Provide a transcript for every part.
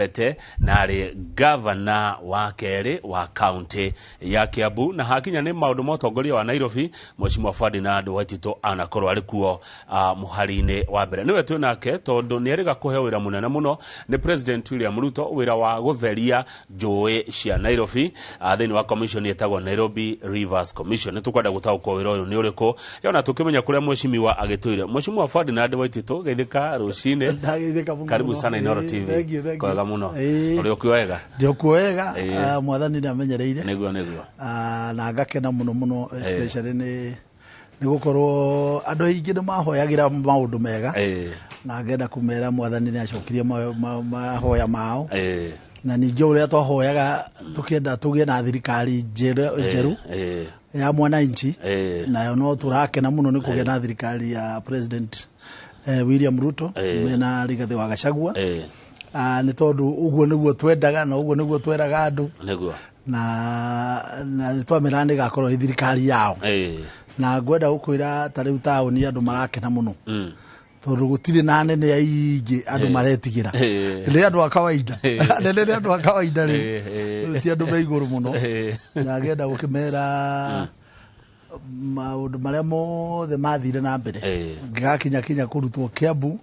Bete nari governor wa keri wa county ya Kiambu na hakinya ni maundu motongoria wa Nairobi Mheshimiwa Ferdinand Waitito anakorwo ari kuo muharine wa mbere niwe twi nake tondu ni ariga kuhe wira munene muno ni President William Ruto wira wa gutheria njui cia Nairobi thini wa commission yetagwo Nairobi Rivers Commission nitukwenda gutaukwo wira uyu ni uriku yona tukimenya kuria Mheshimiwa agituire Mheshimiwa Ferdinand Waitito geithika rucine karibu sana Inooro TV muno uri okuwega ndi okuwega mwathani ni amenyereire niguo na ngakena muno especially ni gukorwo andu aingi ni mahoyagira maundu mega na ngenda kumera mwathani ni acokirie mahoya mao na ningi uria twahoyaga tukienda tugie na thirikari njeru ya mwananchi nayo no turakena muno ni kugia na thirikari ya President William Ruto mena Rigathi wa Gachagua ni tondu uguo niguo twendaga na uguo niguo tweraga andu niguo na twamera ni gakorwo thirikari yao na ngwenda gukwira ta riu tauni andu marakena muno tondu gutire na nene aingi andu maretigira ni andu a kawaida ni andu a kawaida ri ti andu meiguru muno na ngenda gukimera maundu maria mothe mathire na mbere ngakinya kurutwo Kiambu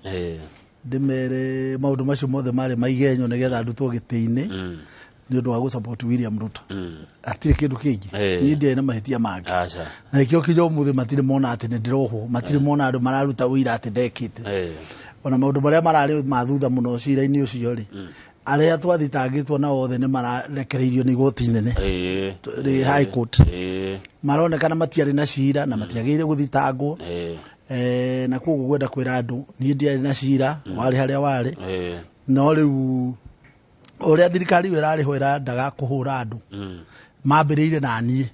ndimere maundu macio mothe mari maigenyo nigetha ndutwo giti-ini ni undu wa gu support William Ruto atire kindu kingi ni ndie na mahitia mangi na ikio kijo muthi matire mona ati ni ndiroho matire mona andu mararuta wira ati ndekite ona maundu maria marari mathutha muno cira-ini ucio ri aria twathitangitwo na othe ni mararekereirio ni igoti inene ri high court maronekana matiari na cira na matiagire guthitangwo na kuguo gwenda kwira andu ni ndiari na cira wari haria wari no riu uria thirikari wirari hoira ndaga kuhura andu mambiriire na nie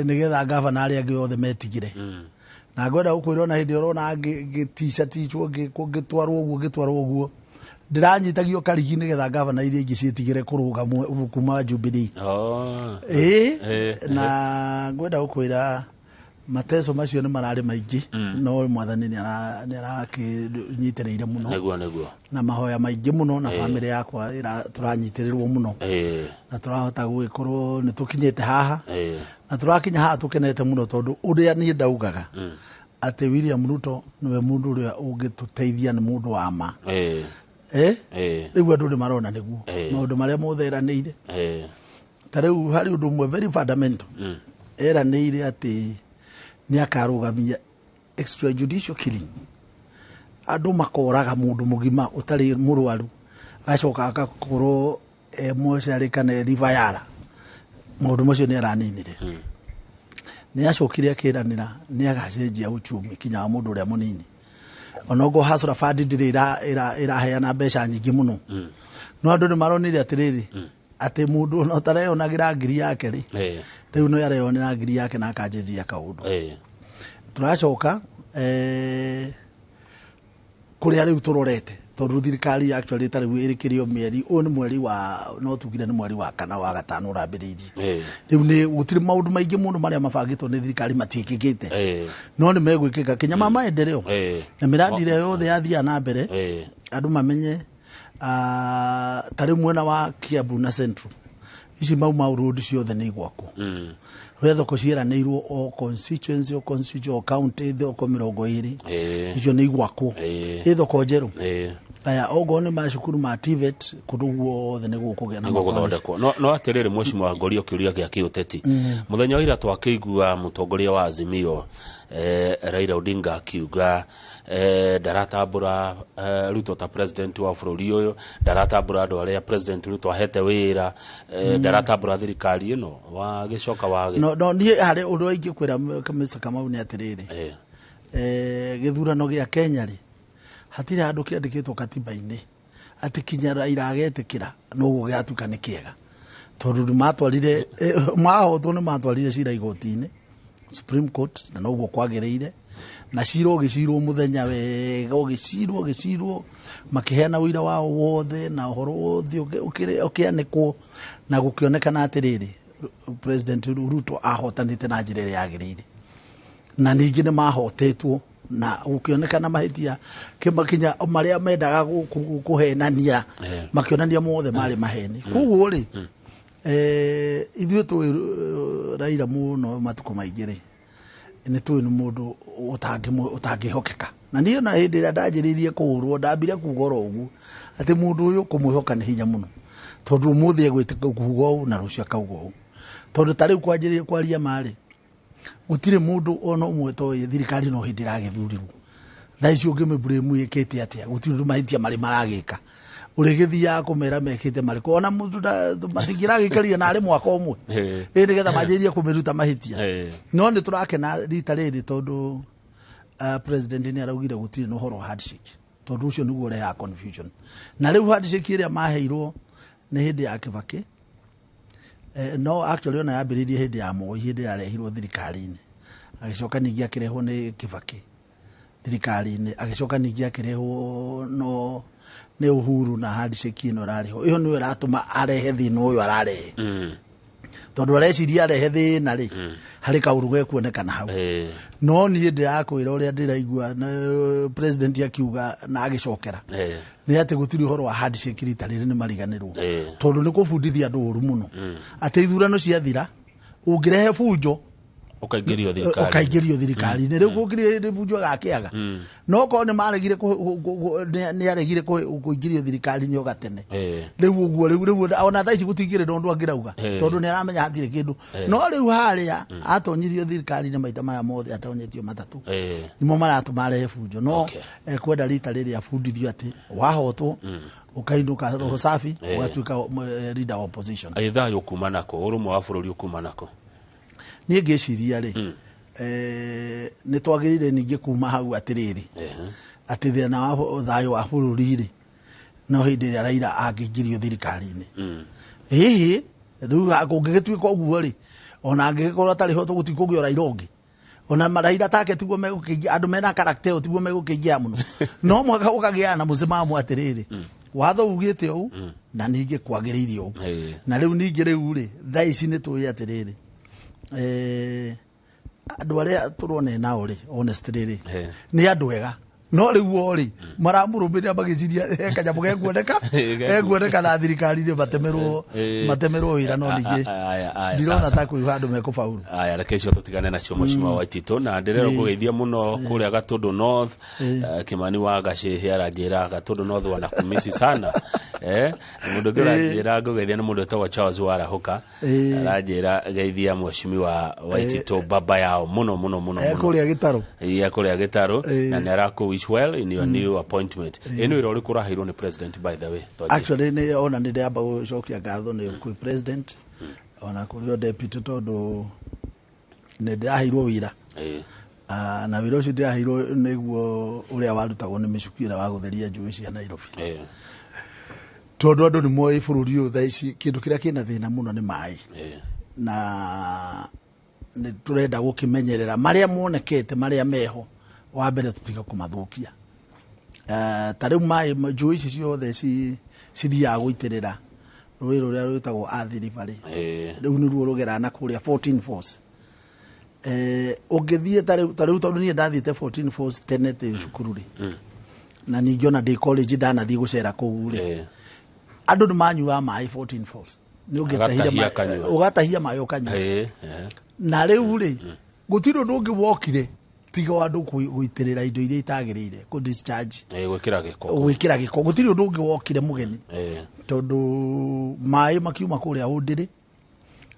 nigetha governor ari angi othe metigire na ngwenda gukwira na hindi urona gitisha tichwo gitwarwo uguo ndiranyitagio karigi nigetha governor iria ingi cietigire kuruga kuma Jubilee na ngwenda gukwira mateso macio ni marari maingi no mwathani ni arakinyitireire muno niguo na mahoya maingi muno na family yakwa turanyitirirwo muno na turahota gwikorwo ni tukinyete haha na turakinya haha tukenete muno tondu uria ni ndaugaga ati William Ruto niwe mundu uria ungituteithia ni mundu wa ma riu andu ni marona niguo maundu maria mothe eranĩire ta riu hari undu mwe very fundamental eranĩire ati ni akarugamia extrajudicial killing andu makoraga mundu mugima utari murwaru acoka akakorwo moshari kana rivayara mundu macio ni araninire ni acokire akiranira ni agacenjia uchumi kinya mundu uria munini onogo hasura fadi ndire iraheana mbeca nyingi muno no andu ni maronire atiriri ati mundu no tareyonagira ngiri yake ri riu no yareyonera ngiri yake na akanjiria kaundu turacoka kuria riu turorete tondu thirikari actually tariu irikirio mieri ni mweri wa no tugire ni mweri wa kana wa gatano urambiririe riu ni gutiri maundu maingi muno maria mabangitwo ni thirikari matiikikite no ni megwikika kinya mama endereo na miradi ile yothe yathia na mbere andu mamenye tari mwena wa Kiambu na Central ici mau road ciothe ni gwako wetho kuciranirwo o constituency o constituency o county thoko 20 icio ni gwako ithoko njeru aya ogo ni macukuru ma TVET kuduguo othe ni gukugia na guthondekwo no atiriri Mheshimiwa Ngorio kiuria gia kiuteti muthenya wira twakigua mutongoria wa Azimio Raila Odinga akiuga ndaratambura Ruto ta president wa bururi uyu ndaratambura andu aria president Ruto ahete wira ndaratambura thirikari ino wa gicoka wa no nie hari undu aingi kwira kamisa Kamau ni atiriri githurano gia Kenya ri hatire andu kiandikitwo katiba-ini ati kinya Raila agetikira no gugiatuka ni kiega tondu matwarire mahotwo ni matwarire cira igoti-ini Supreme Court na no kwagiriire na ciro gicirwo muthenya wega gicirwo makiheana wira wao wothe na horo wothe ukianekwo na gukionekana atiriri President Ruto ahotanite na njira ĩrĩa yagĩrĩire na ningi ni mahotetwo na gukionekana mahitia kimakinya maria mendaga kuhenania makionania mothe mari maheni kuguo ri ithuĩ tũ Raila muno matuko maingĩ nĩ tũĩ nĩ mũndũ ũtangĩhokeka na niĩ na hĩndĩ ĩrĩa ndanjĩrĩirie kũhũrwo ndambire kuuga oro ũguo atĩ mũndũ ũyũ kũmwĩhoka nĩ hinya mũno tondũ ũmũthĩ egwĩtĩka kuuga ũũ na rũciũ akauga ũũ tondũ tarĩu kwanjĩrĩria kwaria marĩ gũtirĩ mũndũ ona ũmwe toĩ thirikari no hĩndĩ ĩragĩthurirwo thaa ici ũngĩmĩburĩmu ĩkĩte atĩa gũtirĩ ũndũ mahĩtia marĩ maragĩka ũrĩgĩthiaga kũmera mekĩte marĩkũ ona mũndũ matingĩragĩikaria narĩ mwaka ũmwe nĩgetha manjĩrie kũmĩruta mahĩtia no nĩ tũrakena rita rĩrĩ tondũ president nĩ araugire gũtirĩ na ũhoro wa handshake tondũ ũcio nĩguo ũrehaga confusion na rĩu handshake ĩrĩa maheirwo nĩ hĩndĩ ya Kibaki no actually ona yambĩrĩirie hĩndĩ ya Moi hĩndĩ yarehirwo thirikari-inĩ agĩcoka ningĩ akĩrehwo nĩ Kibaki thirikari-inĩ agĩcoka ningĩ akĩrehwo no nĩ Uhuru na handshake ĩno ararĩho ĩyo nĩyo ĩratũma arehe thĩna ũyũ ararehe tondũ areciria arehe thĩna rĩ harĩ kaũndũ gekuonekana hau no niĩ ndĩrakwĩra ũrĩa ndĩraigua president akiuga na agĩcokera nĩ atĩ gũtirĩ ũhoro wa handshake rita rĩrĩ nĩ mariganĩrwo tondũ nĩ kũbundithia andũ ũru mũno atĩ ithurano ciathira ũngĩrehe bunjo ukaingĩrio thirikari-inĩ rĩu gũkĩrĩ bunjo gakĩaga no korwo nĩ maregire nĩ aregire kũingĩrio thirikari-inĩ ũgatene rĩu ũguo rĩu ona thaa ici gũtingĩrĩ ũndũ angĩrauga tondũ nĩ aramenya hatirĩ kĩndũ no rĩu harĩa atonyirio thirikari-inĩ maita maya mothe atonyetio matatũ nimo maratũma arehe bunjo no kwenda rita rĩrĩ abundithio atĩ wahotwo ukainũka roho safi ũgatuĩka leader wa opposition aitha ukuma nako ũrũmwe wa bũrũri ukuma nako niĩ ngĩciria rĩ nĩ twagĩrĩire ningĩ kuma hau atĩrĩrĩ atĩ thĩna wa thayũ wa bũrũri rĩ no hĩndĩ ĩrĩa Raila angĩingĩrio thirikari-inĩ hihi rĩu kũngĩgĩtuĩka ũguo rĩ ona angĩgĩkorwo atarĩ ho tũgũtikũgĩa Raila ũngĩ ona Raila take tiguo megũkĩingĩa andũ mena character ĩyo tiguo megũkĩingĩa mũno no mwaka ũkagĩa na mũsimamo atĩrĩrĩ watho ugĩte ũũ na ningĩ kwagĩrĩire ũũ na rĩu ningĩ rĩu rĩ thaa ici nĩ tũĩ atĩrĩrĩ andũ arĩa tũrone nao rĩ honestly rĩ nĩ andũ ega no rĩu ori maramũrũmĩrĩra magĩciria kanyamũ gekuoneka na thirikari-inĩ matemerwo wĩra no ningĩ ndirona ta kwĩha andũ mekũbauru aya reke icio tũtigane nacio Mheshimiwa Waititũ na ndĩrero kũgeithia mũno kũrĩa Gatũndũ North Kimani wa Gacĩhĩ aranjĩra Gatũndũ North wanakumisi sana mũndũ ũngĩ aranjĩra ngũgeithia nĩ mũndũ wetagwo Charles Warahoka aranjĩra geithia Mheshimiwa Waititũ baba yao mũno kũrĩa Gĩtarũ na nĩ arakũwish well in your new appointment eno ĩrĩa ũrĩkũ ũraheirwo nĩ president by the way actually nĩ ona nĩ ndĩamba gũcokia ngatho nĩ kwĩ president ona kũrĩ deputy tondũ nĩ ndĩraheirwo wĩra na wĩra ũcio ndĩraheirwo nĩguo ũrĩa warutagwo nĩ mĩcukĩ wa gũtheria njũĩ cia Nairobi tondũ andũ nĩ moĩ bũrũri ũyũ thaa ici kĩndũ kĩrĩa kĩna thĩna mũno nĩ maĩ na nĩ tũrenda gũkĩmenyerera marĩa monekete marĩa meho wa mbere tũtiga kũmathũkia ta rĩu maĩ njũĩ ici ciothe cithiaga gũitĩrĩra rũĩ rũrĩa rwĩtagwo Athi River rĩu nĩruo rũgera na kũrĩa 14 Falls ũngĩthiĩ ta rĩu tondũ niĩ ndathiĩte 14 Falls tene tĩ cukuru rĩ na ningĩ ona ndĩ college ndanathiĩ gũcera kũu rĩ andũ nĩ manyuaga maĩ 14 Falls nĩ ũgatahia maĩ ũkanyua na rĩu rĩ gũtirĩ ũndũ ũngĩ wokire tiga andũ gũitĩrĩra indo iria itagĩrĩire ku discharge gwĩkĩra gĩko gũtirĩ ũndũ ũngĩ wokire mũgeni tondũ maĩ makiuma kũrĩa Ũndĩrĩ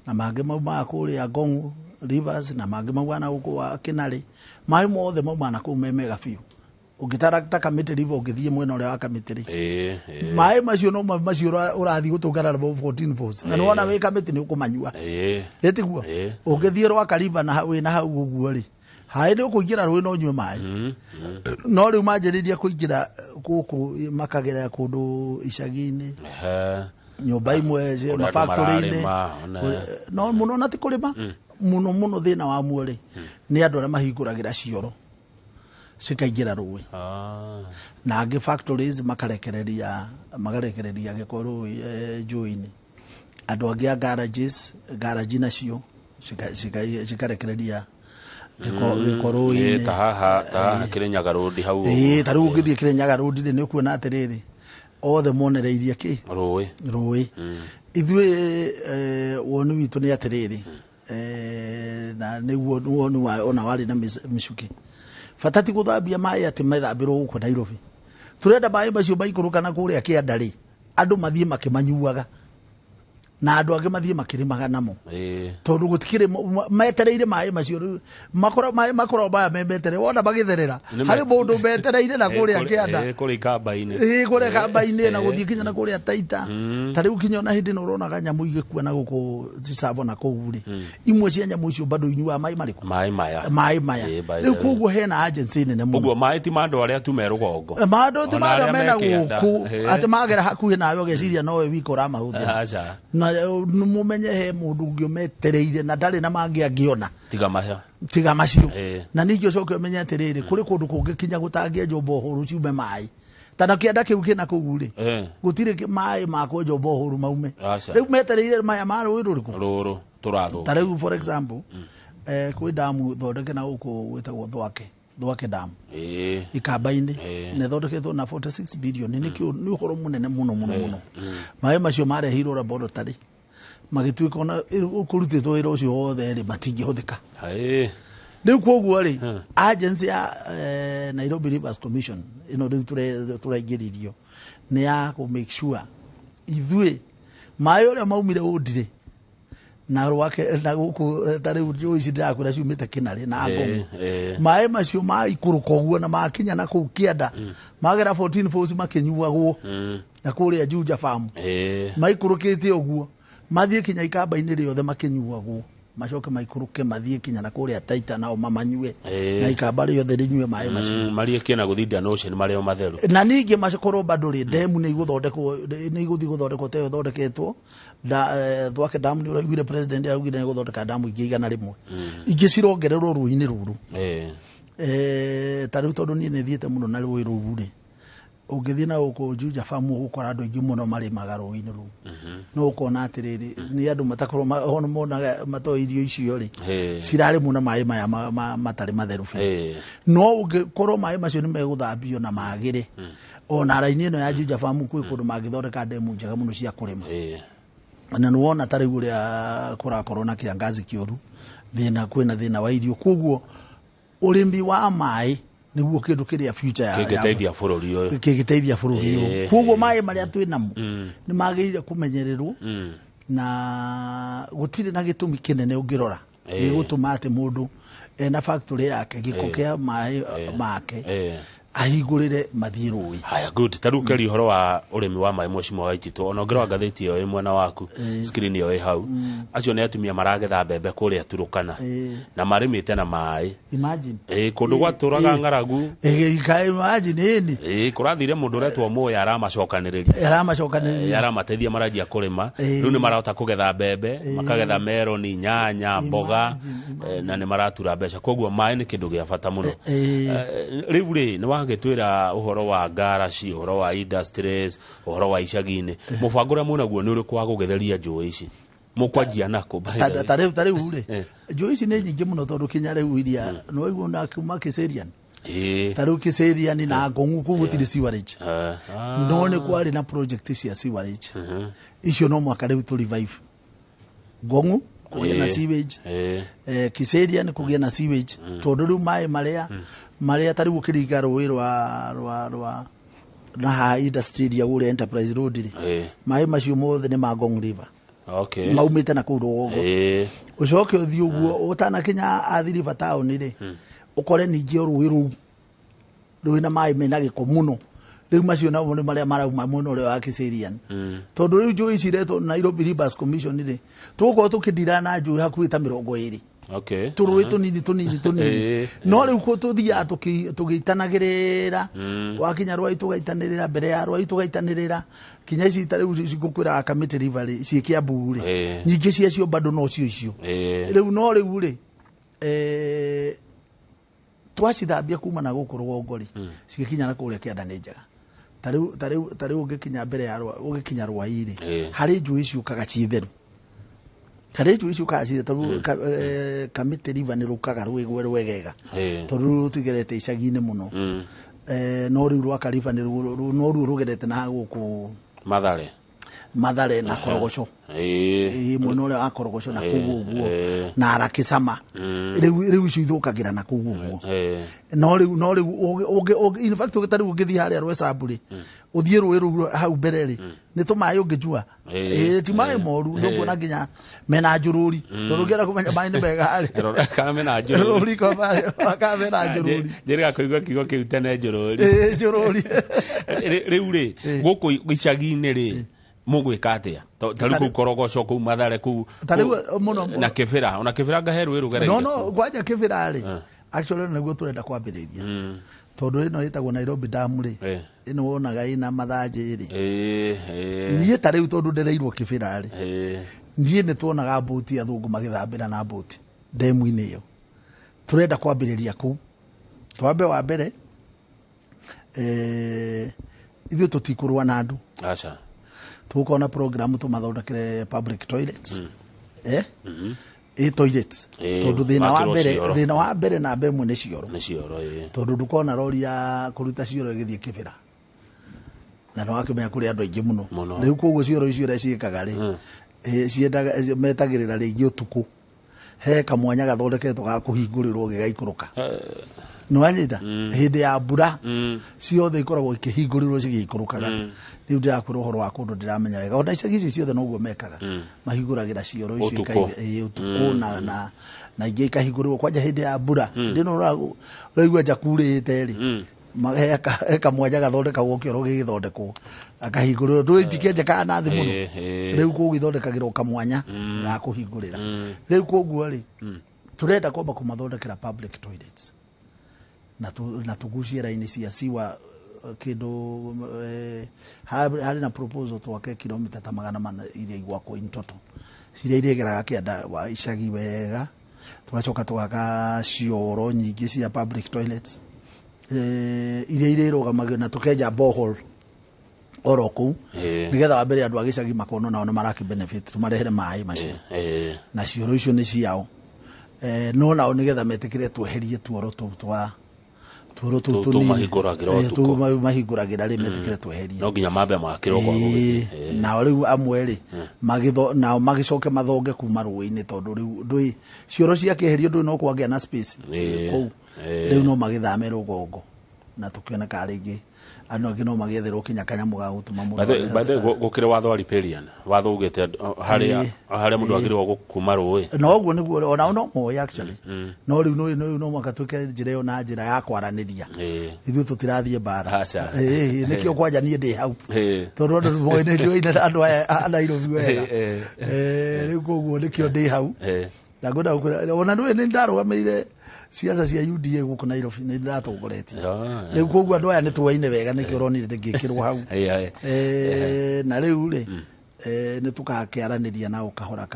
na mangĩ mauma kũrĩa Ngong Rivers na mangĩ mauma na gũkũ Kinarĩ maĩ mothe mauma na kũu mega biũ ũngĩtarakta Kamiti River ũngĩthiĩ mwena ũrĩa wa Kamiti rĩ maĩ macio no macio ũrathiĩ gũtũngana na 14 Falls na nĩwona wĩ Kamiti nĩ ũkũmanyua ĩtiguo ũngĩthiĩ Rwaka River na wĩna hau ũguo rĩ haĩ nĩ ũkũingĩra rũĩ no nyue maĩ no rĩu manjĩrĩria kũingĩra gũkũ makagerera kũndũ icagi-inĩ nyũmba imwe mafactory-inĩ no mũno na ti kũrĩma mũno thĩna wa muorĩ nĩ andũ arĩa mahingũragĩra cioro cikaingĩra rũĩ na angĩ factories makarekereria gĩko rũĩ njũĩ-inĩ andũ angĩ a garage nacio cikarekereria gĩkorwo-inĩ tahaha Kirinyaga Road hau tarĩu ũngĩthiĩ Kirinyaga Road nĩ ũkuona atĩrĩrĩ othe monereirie kĩ rũĩ ithuĩ woni witũ nĩ atĩrĩrĩ na nĩguo woni ona warĩ na mĩcuki bata ti gũthambia maĩ atĩ methambĩrwo gũkũ Nairobi turenda maĩ macio maikũrũkana kũrĩa kĩanda-rĩ andũ mathiĩ makĩmanyuaga na andũ angĩ mathiĩ makĩrĩmaga namo tondũ gũtikĩrĩ metereire maĩ macio makorwo maya memetere wona magĩtherera harĩ mũndũ metereire na kũrĩa kĩanda kũrĩa kamba-inĩ na gũthiĩ kinya na kũrĩa Taita ta rĩu kinya ona hĩndĩ ĩno ũronaga nyamũ igĩkua na gũkũ Tsavo na kũu-rĩ imwe cia nyamũ icio bado inyuaga maĩ marĩkũ maĩ maya rĩu koguo hena agency nene mũno ũguo maĩ ti ma andũ arĩa tu me rũgongo mandũ ti ma andũ mena gũkũ atĩ magera hakuhĩ nawe ũgeciria nowe wika ũramahũthĩra mumenye he mundu ngiometereire na ndari na mangi angiona tiga macio na ningĩ ucoke umenye atiriri kuri kundu kungikinya gutangĩenjwo bohoro ciume maĩ tana kĩanda kĩu kĩna kũu-rĩ gũtirĩ maĩ ma kwenjwo bohoro maume rĩu metereire maya ma rũĩ rũrĩkũ tũrathũ ta rĩu for example kwĩ damu thondeke na gũkũ gwĩtagwo Thwake Dam ikamba-inĩ na thondeketwo na 46 billion nĩ ũhoro mũnene mũno maĩ macio marehirwo laboratory magĩtuĩka ona kũrutĩtwo wĩra ũcio wothe-rĩ matingĩhũthĩka rĩu koguo-rĩ agency ya Nairobi Rivers Commission ĩno rĩu tũraingĩririo nĩ ya make sure ithuĩ maĩ ũrĩa maumire ũndire na rwake na gũkũ ta rĩu njũĩ ici ndĩrakwĩra ciumĩte Kĩnarĩ na Ngong maĩ macio maikũrũka ũguo na makinya na kũu kĩanda magera 14 Falls makĩnyuagwo na kũrĩa Juja Farm maikũrũkĩte ũguo mathiĩ kinya ikamba-inĩ rĩothe makĩnyuagwo macoke maikũrũke mathiĩ kinya na kũrĩa Taita nao mamanyue na ikamba rĩothe rĩnyue maĩ macio marĩkie na gũthinda no ocean marĩa matheru na ningĩ makorwo bado rĩ demu nĩ igũthiĩ gũthondekwo ta thondeketwo Thwake Dam nĩ ũraiguire president araugire nĩ gũthondeka damu ingĩ 100 ingĩ cirongererwo rũĩ-inĩ rũrũ ta rĩu tondũ niĩ nĩ thiĩte mũno na rũĩ rũu-rĩ ũngĩthiĩ na gũkũ Juja Farm ũgũkora andũ aingĩ mũno marĩmaga rũĩ-inĩ rũu no ũkona atĩrĩrĩ nĩ andũ matakorwo monaga matoĩ irio icio-rĩ cirarĩmwo na maĩ maya matarĩ matheru no ũngĩkorwo maĩ macio nĩ megũthambio na magĩre ona raini ĩno ya Juja Farm kwĩ kũndũ mangĩthondeka ndemu njega mũno cia kũrĩma na nĩ wona ta rĩu ũrĩa kũrakorwo na kĩangazi kĩũru kwĩna thĩna wa irio koguo ũrĩmi wa maĩ nĩguo kĩndũ kĩrĩa future ya kĩngĩteithia bũrũri ũyũ koguo maĩ marĩa twĩ namo nĩ magĩrĩire kũmenyererwo na gũtirĩ na gĩtũmi kĩnene ũngĩrora gĩgũtũma atĩ mũndũ ena factory yake gĩko kĩa maĩ make ahingũrĩre mathiĩ rũĩ haya good tarĩu keri ũhoro wa ũrĩmi wa maĩ Mheshimiwa Waititũ ona ũngĩrora ngathĩti ĩyo ĩ mwena waku screen ĩyo ĩ hau acio nĩ atumia maragetha mbembe kũrĩa Turũkana na marĩmĩte na maĩ imagine kũndũ gwatũraga ng'aragu imagine kũrathire mũndũ ũretwo Mũya aramacokanĩrĩria aramateithia maranjia kũrĩma rĩu nĩ marahota kũgetha mbembe makagetha meroni nyanya mboga na nĩ maratura mbeca koguo maĩ nĩ kĩndũ gĩa bata mũno rĩu-rĩ nĩ wagĩtwĩra ũhoro wa garaci ũhoro wa industries ũhoro wa icagi-inĩ mũbango ũrĩa mũnaguo nĩ ũrĩkũ wa gũgetheria njũĩ ici mũkwanjia nako ta rĩu-rĩ njũĩ ici nĩ nyingĩ mũno tondũ kinya rĩu iria nĩ waigua na kuma Kiserian ta rĩu Kiserian na Ngong kũu gũtirĩ sewerage no nĩ kwarĩ na project cia sewerage icio no mwaka rĩu tũ revive Ngong kũgĩa na sewage Kiserian kũgĩa na sewage tondũ rĩu maĩ marĩa ta rĩu ũkĩringa rũĩ rwa na ha industry ya gũrĩa Enterprise Road maĩ macio mothe nĩ ma Ngong River maumĩte na kũu rũgongo ũcoke ũthiĩ ũguo ũtanakinya Athi River town-rĩ ũkore ningĩ rũĩ rũu na maĩ mena gĩko mũno rĩu macio namo nĩ marĩa marauma mwena ũrĩa wa Kiserian tondũ rĩu njũĩ ici iretwo Nairobi Rivers Commission-rĩ tũgũkorwo tũkĩndira na njũĩ hakuhĩ ta 20 tũrũĩ tũnini no rĩu kũ tũthiaga tũgĩitanagĩrĩra wakinya rwai tũgaitanĩrĩra mbere ya rwai tũgaitanĩrĩra kinya ici ta rĩu cigũkwĩra Kamiti River ciĩ Kiambu-rĩ nyingĩ ciacio bado no icio rĩu no rĩu-rĩ twacithambia kuma na gũkũ rũgongo-rĩ cigĩkinya na kũrĩa kĩanda nĩ njega ta rĩu ũngĩkinya mbere ya ũgĩkinya rwai-rĩ harĩ njũĩ ciũkaga ciĩ theru kareju icio kaci to kamite river ni rukaga rwegega to tigerete icagi-inĩ mũno no riu rwa kariba ni no riu rugerete na guku Mathare na Korogoco mwena ũrĩa wa Korogoco na kũu ũguo na Arakĩcama rĩu icio ithukagira na kũu ũguo no rĩu in fact ũgĩtari ũgĩthiĩ harĩa Rwesambũrĩ ũthiĩ rũĩ rũu hau mbere rĩ nĩ tũmaĩ ũngĩjua ti maĩ moru nĩ kuona nginya mena njũrũri tondũ ũngĩenda kũmenya maĩ nĩ mega rĩ kana mena njũrũri kana mena njũrũri njĩrĩga kũigua kiugo kĩu tene njũrũri rĩu rĩ gũkũ icagi-inĩ rĩ mugwika atia tariku Korogoco kuu Mathare kuu na Kĩbĩra ona Kĩbĩra ngaherwo rugereire no gwanja Kĩbĩra rĩ actually nĩguo turenda kwambĩrĩria tondu ĩno ĩtagwo Nairobi Dam rĩ ĩno wonaga ina mathanjĩ rĩ niĩ ta rĩu tondu ndereirwo Kĩbĩra rĩ niĩ nĩ tuonaga mbũti athũngũ magĩthambĩra na mbũti ndemu-inĩ ĩyo turenda kwambĩrĩria kuu twambe wa mbere ithuĩ tũtikũrũa na andũ aca tukona program tumathondekere public toilets toilets tondu thina wa mbere na mbere nĩ cioro tondu ndukona rori ya kuruta cioro igithie Kĩbĩra na no akimenya kuri andu aingĩ muno rĩu koguo cioro icio ciĩkaga rĩ ciendaga metagĩrĩra rĩngĩ ũtukũ he kamwanya gathondeketwo ga kũhingũrĩrwo gĩgaikũrũka no anyita hindi ya mbura ciothe ikoragwo ikihingũrĩrwo cigĩikũrũkaga rĩu ndĩrakwĩra ũhoro wa kũndũ ndĩramenya wega ona icagi ici ciothe noguo mekaga mahingũragĩra cioro icio ũtukũ na ingĩ ikahingũrĩrwo kwanja hindi ya mbura ndĩno ũraigua nja kurĩte rĩ he kamwanya gathondekagwo kĩoro gĩgĩthondekwo akahingũrĩrwo tũitikĩenjekaga na thĩ mũno rĩu koguo ithondekagĩrwo kamwanya ga kũhingũrĩra rĩu koguo rĩ turenda kwamba kũmathondekera public toilets na tugucie raini cia siwa kindu hari na proposal twake kilomita ta 400 iria igwakwo in total ciria iregeraga kianda wa icagi wega tugacoka twaka cioro nyingĩ cia public toilets iria irĩrũgamagio na tukenja borehole oro kũu nigetha wa mbere andũ a gĩcagi makona nao maraki benefit tumarehere maĩ macio na cioro icio nĩ ciao no nao nigetha metikire tweherie tuoro twa mahingũragĩra rĩ metikire tweherie no nginya mambe makĩrwo kwa na rĩu amwe rĩ nao magĩcoke mathonge kuma rũĩ-inĩ tondũ rĩu ndũĩ cioro ciakĩeherio ndũĩ no kwagĩa na space kũu rĩu no magĩthame rũgongo na tukĩoneka rĩngĩ andũ angĩ no magĩetherwo kinya kanyamũ ga gũtũma mũndũ bathe gũkĩrĩ watho wa riparian watho ugĩte harĩa mũndũ agĩrĩirwo kuma rũĩ no ũguo nĩguo ona no moya actually no rĩu no makatuĩke njĩra ĩyo na njĩra ya kwaranĩria ithuĩ tũtirathiĩ mbara nĩkĩo kwanja niĩ ndĩ hau tondũ andũ moĩ nĩ njũĩ andũ a Nairobi wega rĩu koguo nĩkĩo ndĩ hau na ngwenda ona nĩ ndarũgamĩire siasa cia UDA gũkũ Nairobi nĩ ndĩratongoretie rĩu koguo andũ aya nĩ tũwaine wega nĩkĩo ũronire ndĩngĩkĩrwo hau na rĩu rĩ nĩ tũgakĩaranĩria nao kahora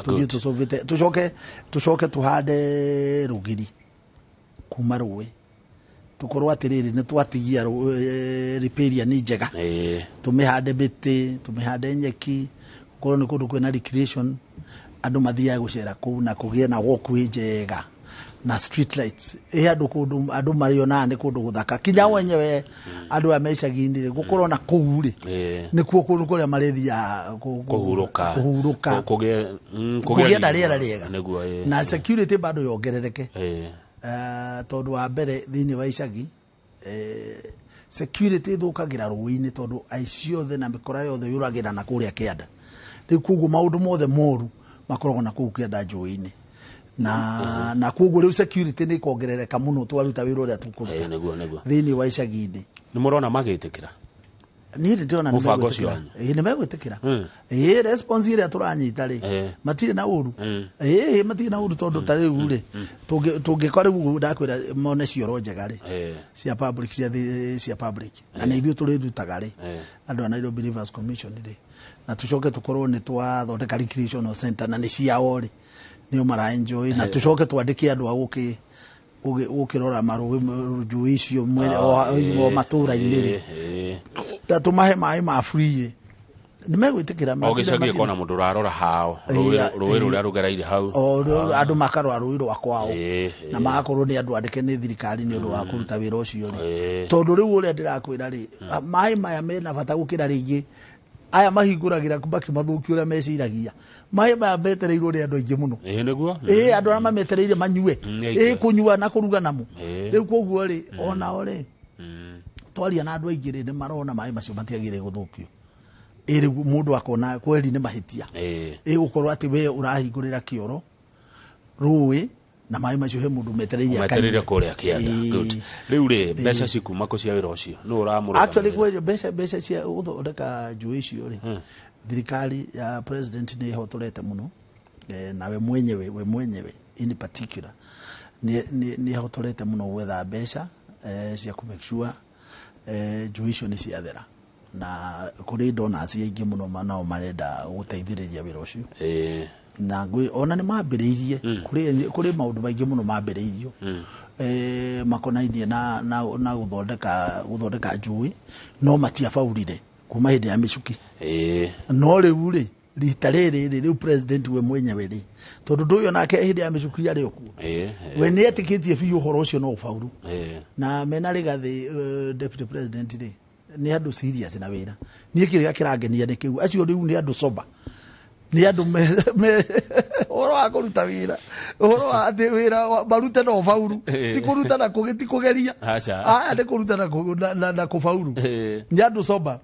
tũthiĩ tũcoke tuhande rũgiri kuma rũĩ tukorwo atĩrĩrĩ nĩ twatigia riparian njega tũmĩhande mĩtĩ tũmĩhande nyeki korwo nĩ kũndũ kwĩna recreation andũ mathiaga gũcera kũu na kũgĩe na walkway njega na street lights andũ marionaga nĩ kũndũ gũthaka kinya wenyewe andũ a mecagi-inĩ gũkorwo na kũu rĩ nĩkuo kũndũ kũrĩa marethiaga kũhurũka kũgĩa na rĩera rĩega na security bado yongerereke tondũ wa mbere thĩinĩ wa icagi security thũkagĩra rũĩ-inĩ tondũ aici othe na mĩkora yothe yũragĩra na kũrĩa kĩanda rĩu koguo maũndũ mothe moru makoragwo na kũu kĩanda njũĩ-inĩ na koguo rĩu security nĩ ĩkongerereka mũno twaruta wĩra ũrĩa tũkũruta thĩinĩ wa icagi-inĩ nĩ mũrona magĩtĩkĩra niĩ ndĩrona nĩ megwĩtĩkĩra response ĩrĩa tũranyita rĩ matirĩ na ũru matirĩ na ũru tondũ ta rĩu rĩ tũngĩkora rĩu ndakwĩra mone cioro njega rĩ cia public na nĩ ithuĩ tũrĩrutaga rĩ andũ a Nairobi Rivers Commission rĩ na tũcoke tũkorwo nĩ twathondeka recreational center na nĩ ciao rĩ nĩo mara-enjoy na tũcoke twandĩke andũ a gũkĩrora njũĩ icio o matũũra-inĩ rĩ na tũmahe maĩ ma free nimegwitikira ogicagie kona mundu rarora hao ruiru rya rugereire hau andu makarora ruiru wa kwao na magakorwo ni andu andike ni thirikari ni undu wa kuruta wira ucio ri tondu riu uria ndirakwira ri mai maya mena bata gukira ringi aya mahinguragira kubaki mathuki uria meciragia mai maya metereirwo ri andu aingi muno niguo andu ara mametereire manyue kunyua na kuruga namo riu koguo ri ona ori twaria na andu aingi ri ni marona mai macio matiagire guthukio iri mundu akona kweli ni mahitia gukorwo ati we urahingurira kioro ruwi na mai macio he mundu metereire kuria kianda good riu ri mbeca cikuma ku cia wira ucio no uramurura actually kwe mbeca cia uthondeka njui icio ri thirikari ya president ni hotorete muno na we mwenyewe in particular ni hotorete muno gwetha mbeca cia ku make sure njui icio ni ciathera na kuri donors aingi muno manao marenda guteithiriria wira ucio na ngui ona ni mambiriirie kuri maundu maingi muno mambiriirio makonainie na guthondeka njui no matiabaurire kuma hindi ya micuki no riu ri rita riu president we mwenyewe ri tondu nduyo nake hindi ya micuki ari okuo we ni etikitie biu uhoro ucio no ubauru na mena rigathi deputy president ri ni andu serious na wira ni kiriga kirangenia ni kiu acio riu ni andu soba ni andu me oro akuruta wira oro ati wira barute no fauru ti kuruta na kugiti kugeria ni kuruta na kufauru ni andu soba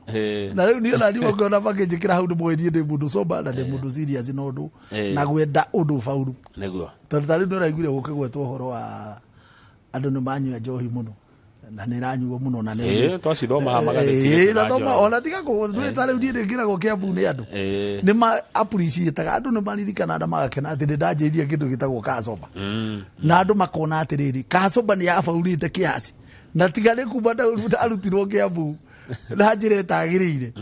na riu ni ona ni ngona package kira hau mwezi ni mundu soba na ni mundu serious no ndu na gwenda undu fauru niguo tondu tari no raigire gukigwetwo horo wa andu ni manyua njohi muno na niranyuo muno na ni twacithoma magatheti na thoma ona tiga ko tare ndire ngira go kiambu ni andu ni ma appreciate andu ni maririkana na magakena ati ndajirie kindu gitagwo kasoba na andu makona ati riri kasoba ni afaurite kiasi na tiga ni kuma arutirwo kiambu na njire tagirire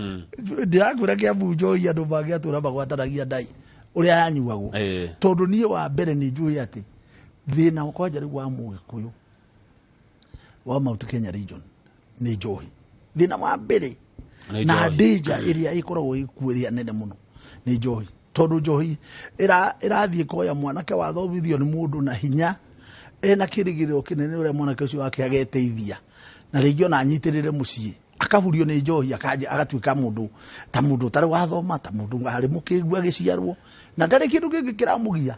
ndiagura kiambu njoi andu magiatura magwatanagia ndai uria yanyuagwo tondu nie wa mbere ni njui ati thina ukoja riu wa Mugikuyu wa Mount Kenya region ni njohi thina wa mbere na danger iria ikoragwo ikuiria nene muno ni njohi tondu njohi irathie koya mwanake wa thomithio ni mundu na hinya na kirigiriro kinene uria mwanake ucio wake ageteithia na ringi ona anyitirire mucii akahurio ni njohi agatuika mundu tari wathoma ta mundu ari mukigwa giciarwo na ndari kindu kingi kiramugia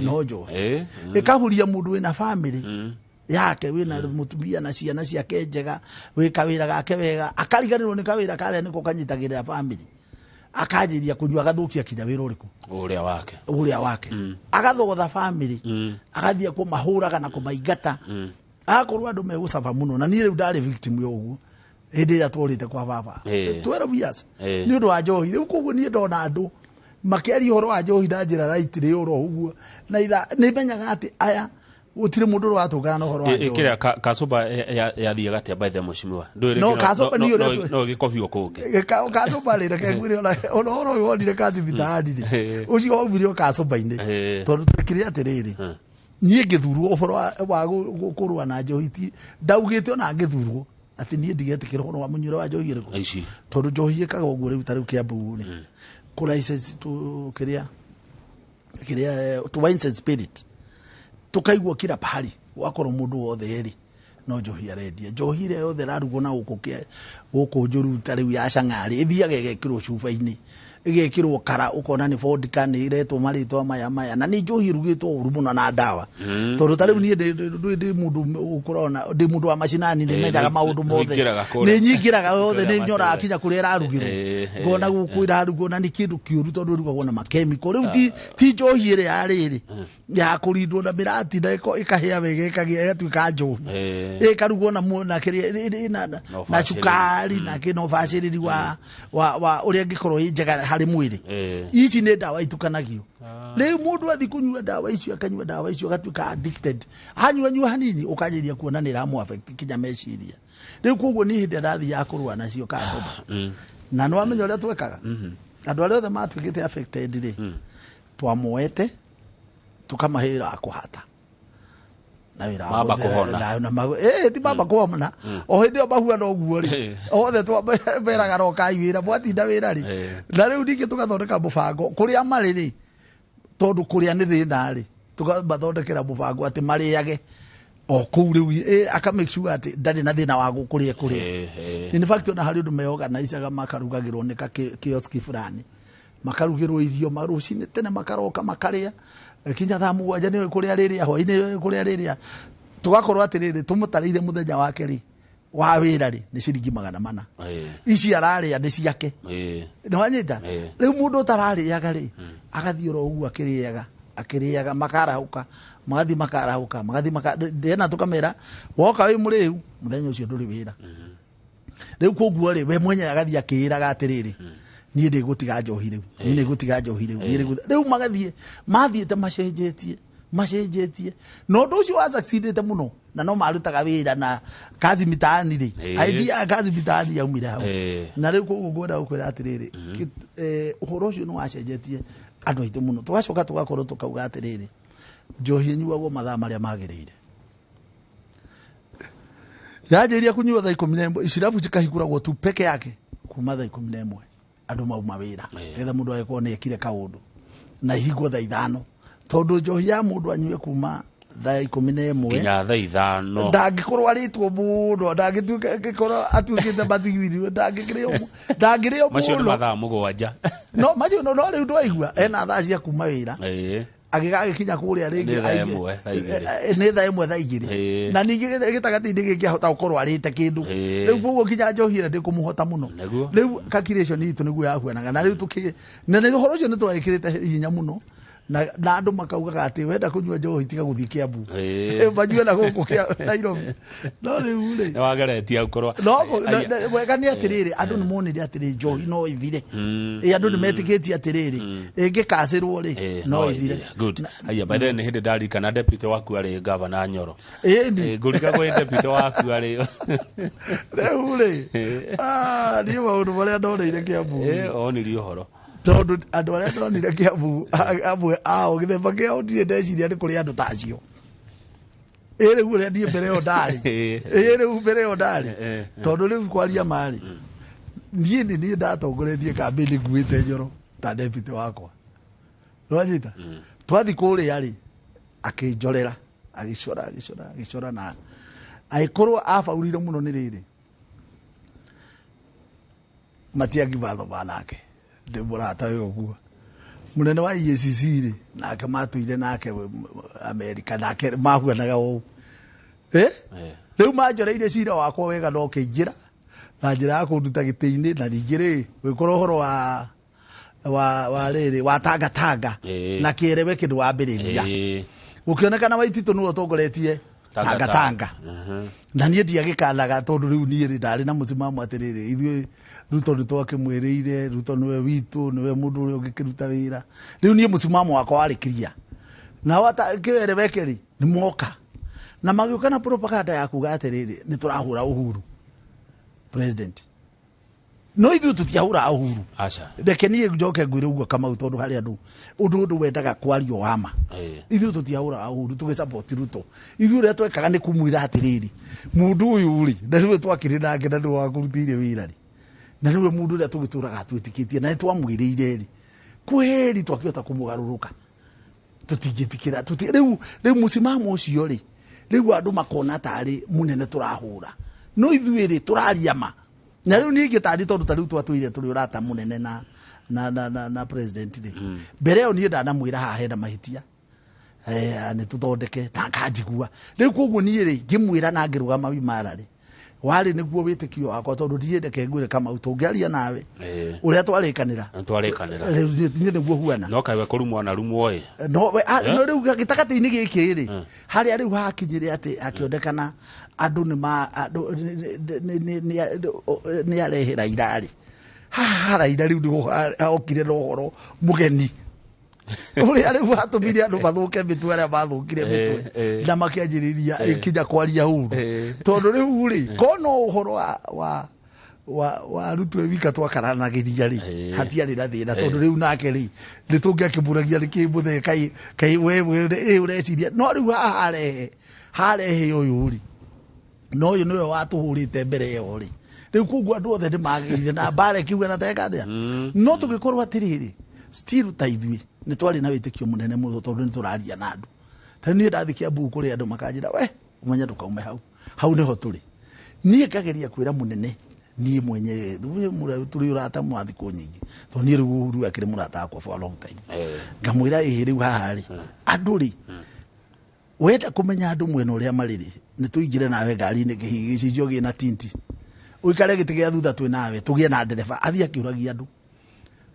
no njohi ikahuria mundu wina family yake wina mutumia na ciana ciake njega wika wira gake wega akariganirwo ni kawira kare niko kanyitagirira family akajiria kunywa gathukia kinya wira uriku uria wake agathogotha family agathia kumahuraga na kumaingata akorwo andu megucaba muno na ni riu ndari victim yo uguo hindi ya tworite kwa baba 12 years ni undu wa njohi riu koguo ni ndona andu makiari horo wa njohi ndanjira right ri uro uguo na itha ni menyaga ati aya utire mundu watungana no horo wa njohi kira kasoba yathia gatia by the mushimiwa no kasoba ni ure no gikofio kungi kasoba ri kegwire ona horo wonire kazi bitadi ri ucio obirio kasoba ine tondu tukiri atiriri nie ngithurwo horo wa gukurwa na njohi ti ndaugite ona ngithurwo ati nie ndigetikira horo wa munyiro wa njohi riku aici tondu njohi ikaga uguo riu tariu kiambu ni ku license tu kiria to wine and spirit tukaigwo kila pahali wakoro mundu wothe eri no njohi arendia njohi ile yothe rarugo na guku njuru tariu ya cang'ari ithiaga igekirwo cuba-ini igekirwo kara ukona ni vodka ni iretwo maritwa maya na ni njohi rugitwo uru muno na ndawa tondu tariu ni ndi mundu ukurona ndi mundu wa macinani ni menyaga maundu mothe ni nyingiraga yothe ni nyora akinya kuria rarugirwo ngona guku irarugo na ni kindu kiuru tondu rugagwo na makemiko riu ti njohi ire yariri ya kurindwo na mirati na ikahia wega ikagia igatuika njohi ikarugwo na kiria na cukari na kino baciriri wa uria ngikorwo njega hari mwiri ici ni ndawa itukanagio riu mundu athi kunyua ndawa icio akanyua ndawa icio agatuika addicted hanyua hanini ukanyiria kuona ni ramu affect kinya meciria riu koguo ni hindi ndathi ya kurua nacio kasoba na no amenyo uria twekaga andu aria othe matwikite affected ri twamoete tukamahira akuhata na wira mamba kuhona na ti mamba kuhona o hindi o bahua no guo ri othe twa beraga roka wira mwatinda wira ri na riu ndingi tugathondeka mubango kuria mari ri tondu kuria ni thina ri tugathondekera mubango ati mariage o kuu riu aka make sure ati ndari na thina wa gukuria in fact ona hari undu meorganizaga makarugagirwo ni kioski fulani makarugirwo irio marucini tene makaroka makaria kinya thaa mugwanja niwe kuria riria hwaini kuria riria tugakorwo atiriri tumutarire muthenya wake ri wa wira ri ni ciringi 400 ici araria ni ciake ni wanyita riu mundu tarariaga ri agathiura ugu akiriaga makarahuka magathi ndena tukamera woka wi muriu muthenya ucio nduri wira riu koguo ri we mwenye agathi akiraga atiriri nie ndi gutiga njohi riu riu mathiete macenjetie no ndu ucio wa succeedete muno na no marutaga wira na kazi mitaani ri idea kazi mitaani yaumire hau na riu koguo ngwenda gukwira atiriri uhoro ucio no wacenjetie andu aitu muno tugacoka tugakorwo tukauga atiriri njohi nyuagwo mathaa maria magirire yajiria kunyua thaa 11 icirabu cikahinguragwo tu peke yake kuma thaa 11 andu mauma wira etha mundu agekwo ni ekire kaundu na ihingwo thaa 5 tondu njohi ya mundu anyue kuma thaa 11 kinya thaa 5 ndangikorwo aritwo mundu ndangituka atuikite batigiri ndangirio macio ni mathaa 7 no macio no riu ndwaigua ena thaa cia kuma wira agigagikinya kuria ringi ni thaa 1 thaa 2 na ningi gitagati-ini giki ahota gukorwo arite kindu riu koguo kinya njohi ndi kumuhota muno riu calculation itu niguo yahuanaga na riu na ni horo ucio ni twagikirite hinya muno na andu makaugaga ati wenda kunyua njohi tiga guthii Kiambu banyue na guku kia Nairobi no riu ri ni wageretia gukorwo no wega ni atiriri andu ni monire atiri njohi no ithire andu ni metikitie atiriri ingikacirwo ri no ithire good aya by then hindi ndari kana deputy waku ari governor Nyoro ngurika kwa deputy waku ari riu ri ni maundu maria ndoreire Kiambu onirio horo tondu andu aria ndonire Kiambu amwe ao githemba kiao ndire ndeciria ni kuri andu tacio riu uria ndie mbere yo ndari riu mbere yo ndari tondu riu kwaria mari nie ndatongoretie kambini nguite Nyoro ta deputy wakwa nwanyita twathi kuria ri akinjorera agicora na aikorwo afaurire muno ni riri matiagi vatho banake ndi murata uguo munene wa EACC ri nake matuire nake America nake mahuanaga u riu manjoreire cira wakwa wega no kiingira na njira ya kunduta giti-ini na ringiri wikorwo horo wa riri wa tanga na kirewe kindu wambiriria ukionekana Waititu nuo tongoretie tanga na nie ndiagikanaga tondu riu nie ndari na musimamo atiriri ithuĩ Ruto nitwakimwiriire Ruto niwe witu niwe mundu uri ungikiruta wira riu nie musimamo wakwa wari clear na wata kiwerewekeri ni moka na magiukana propaganda ya kuga atiriri niturahura Uhuru president no ithuĩ tutiahura Uhuru acha reke nie njoke ngwire uguo kama tondu hari andu undu wendaga kwario wama ithuĩ tutiahura Uhuru tugicupport Ruto ithuĩ ria twekaga ni kumwira atiriri mundu uyu ri na riu twakiri nake na ndu wa kurutire wira ri na riu mundu ria tugituraga twitikitie na twamwiriire ri kweri twakiota kumugaruruka tutingitikira riu musimamo ucio ri riu andu makona tari munene turahura no ithuĩ ri turariama na riu ningi tari tondu tariu twatwire turi urata munene na president ri mbere yo nie ndanamwira haha hena mahitia ni tuthondeke takanjigua riu koguo nie ri ngimwira na ngirugama wimara ri wari niguo witikio wakwa tondu ndiendeke ngwire kama utongiaria nawe uria twarikanira nie niguo huana no kaiwe kurumwa na rumwo no riu gitakati-ini giki ri haria riu hakinyire ati akiondekana andu ni arehera irari haraira riu niguo okire no horo mugeni uria riu hatumire andu mathuke mitwe aria mathukire mitwe na makianjiriria ikinya kwaria uru tondu riu ri kono uhoro wa wa rutwe wika twakaranagiria ri hatiari na thina tondu riu nake ri nitungiakiburagia rikimuthe kai wewe ureciria no riu harehe uyu ri no uyu niwe watuhurite mbere yo ri riu kugu andu othe ni magirire na bare kiuga na teka thia no tugikorwo atiriri still taithwi ni twari na witikio munene muno tondu ni turaria na andu tani ndathikia mbu kuri andu makanjira we umenya ndukaume hau niho turi nie kageria kwira munene nie mwenye turi urata mwathi ku nyingi to nie riu akiri murata akwa for a long time ngamwira riu hahari andu ri wenda kumenya andu mwena uria mariri ni tuingire nawe ngari-ini gicijio gina tinti uikare giti gia thutha twi nawe tugie na ndereba athia kiuragia andu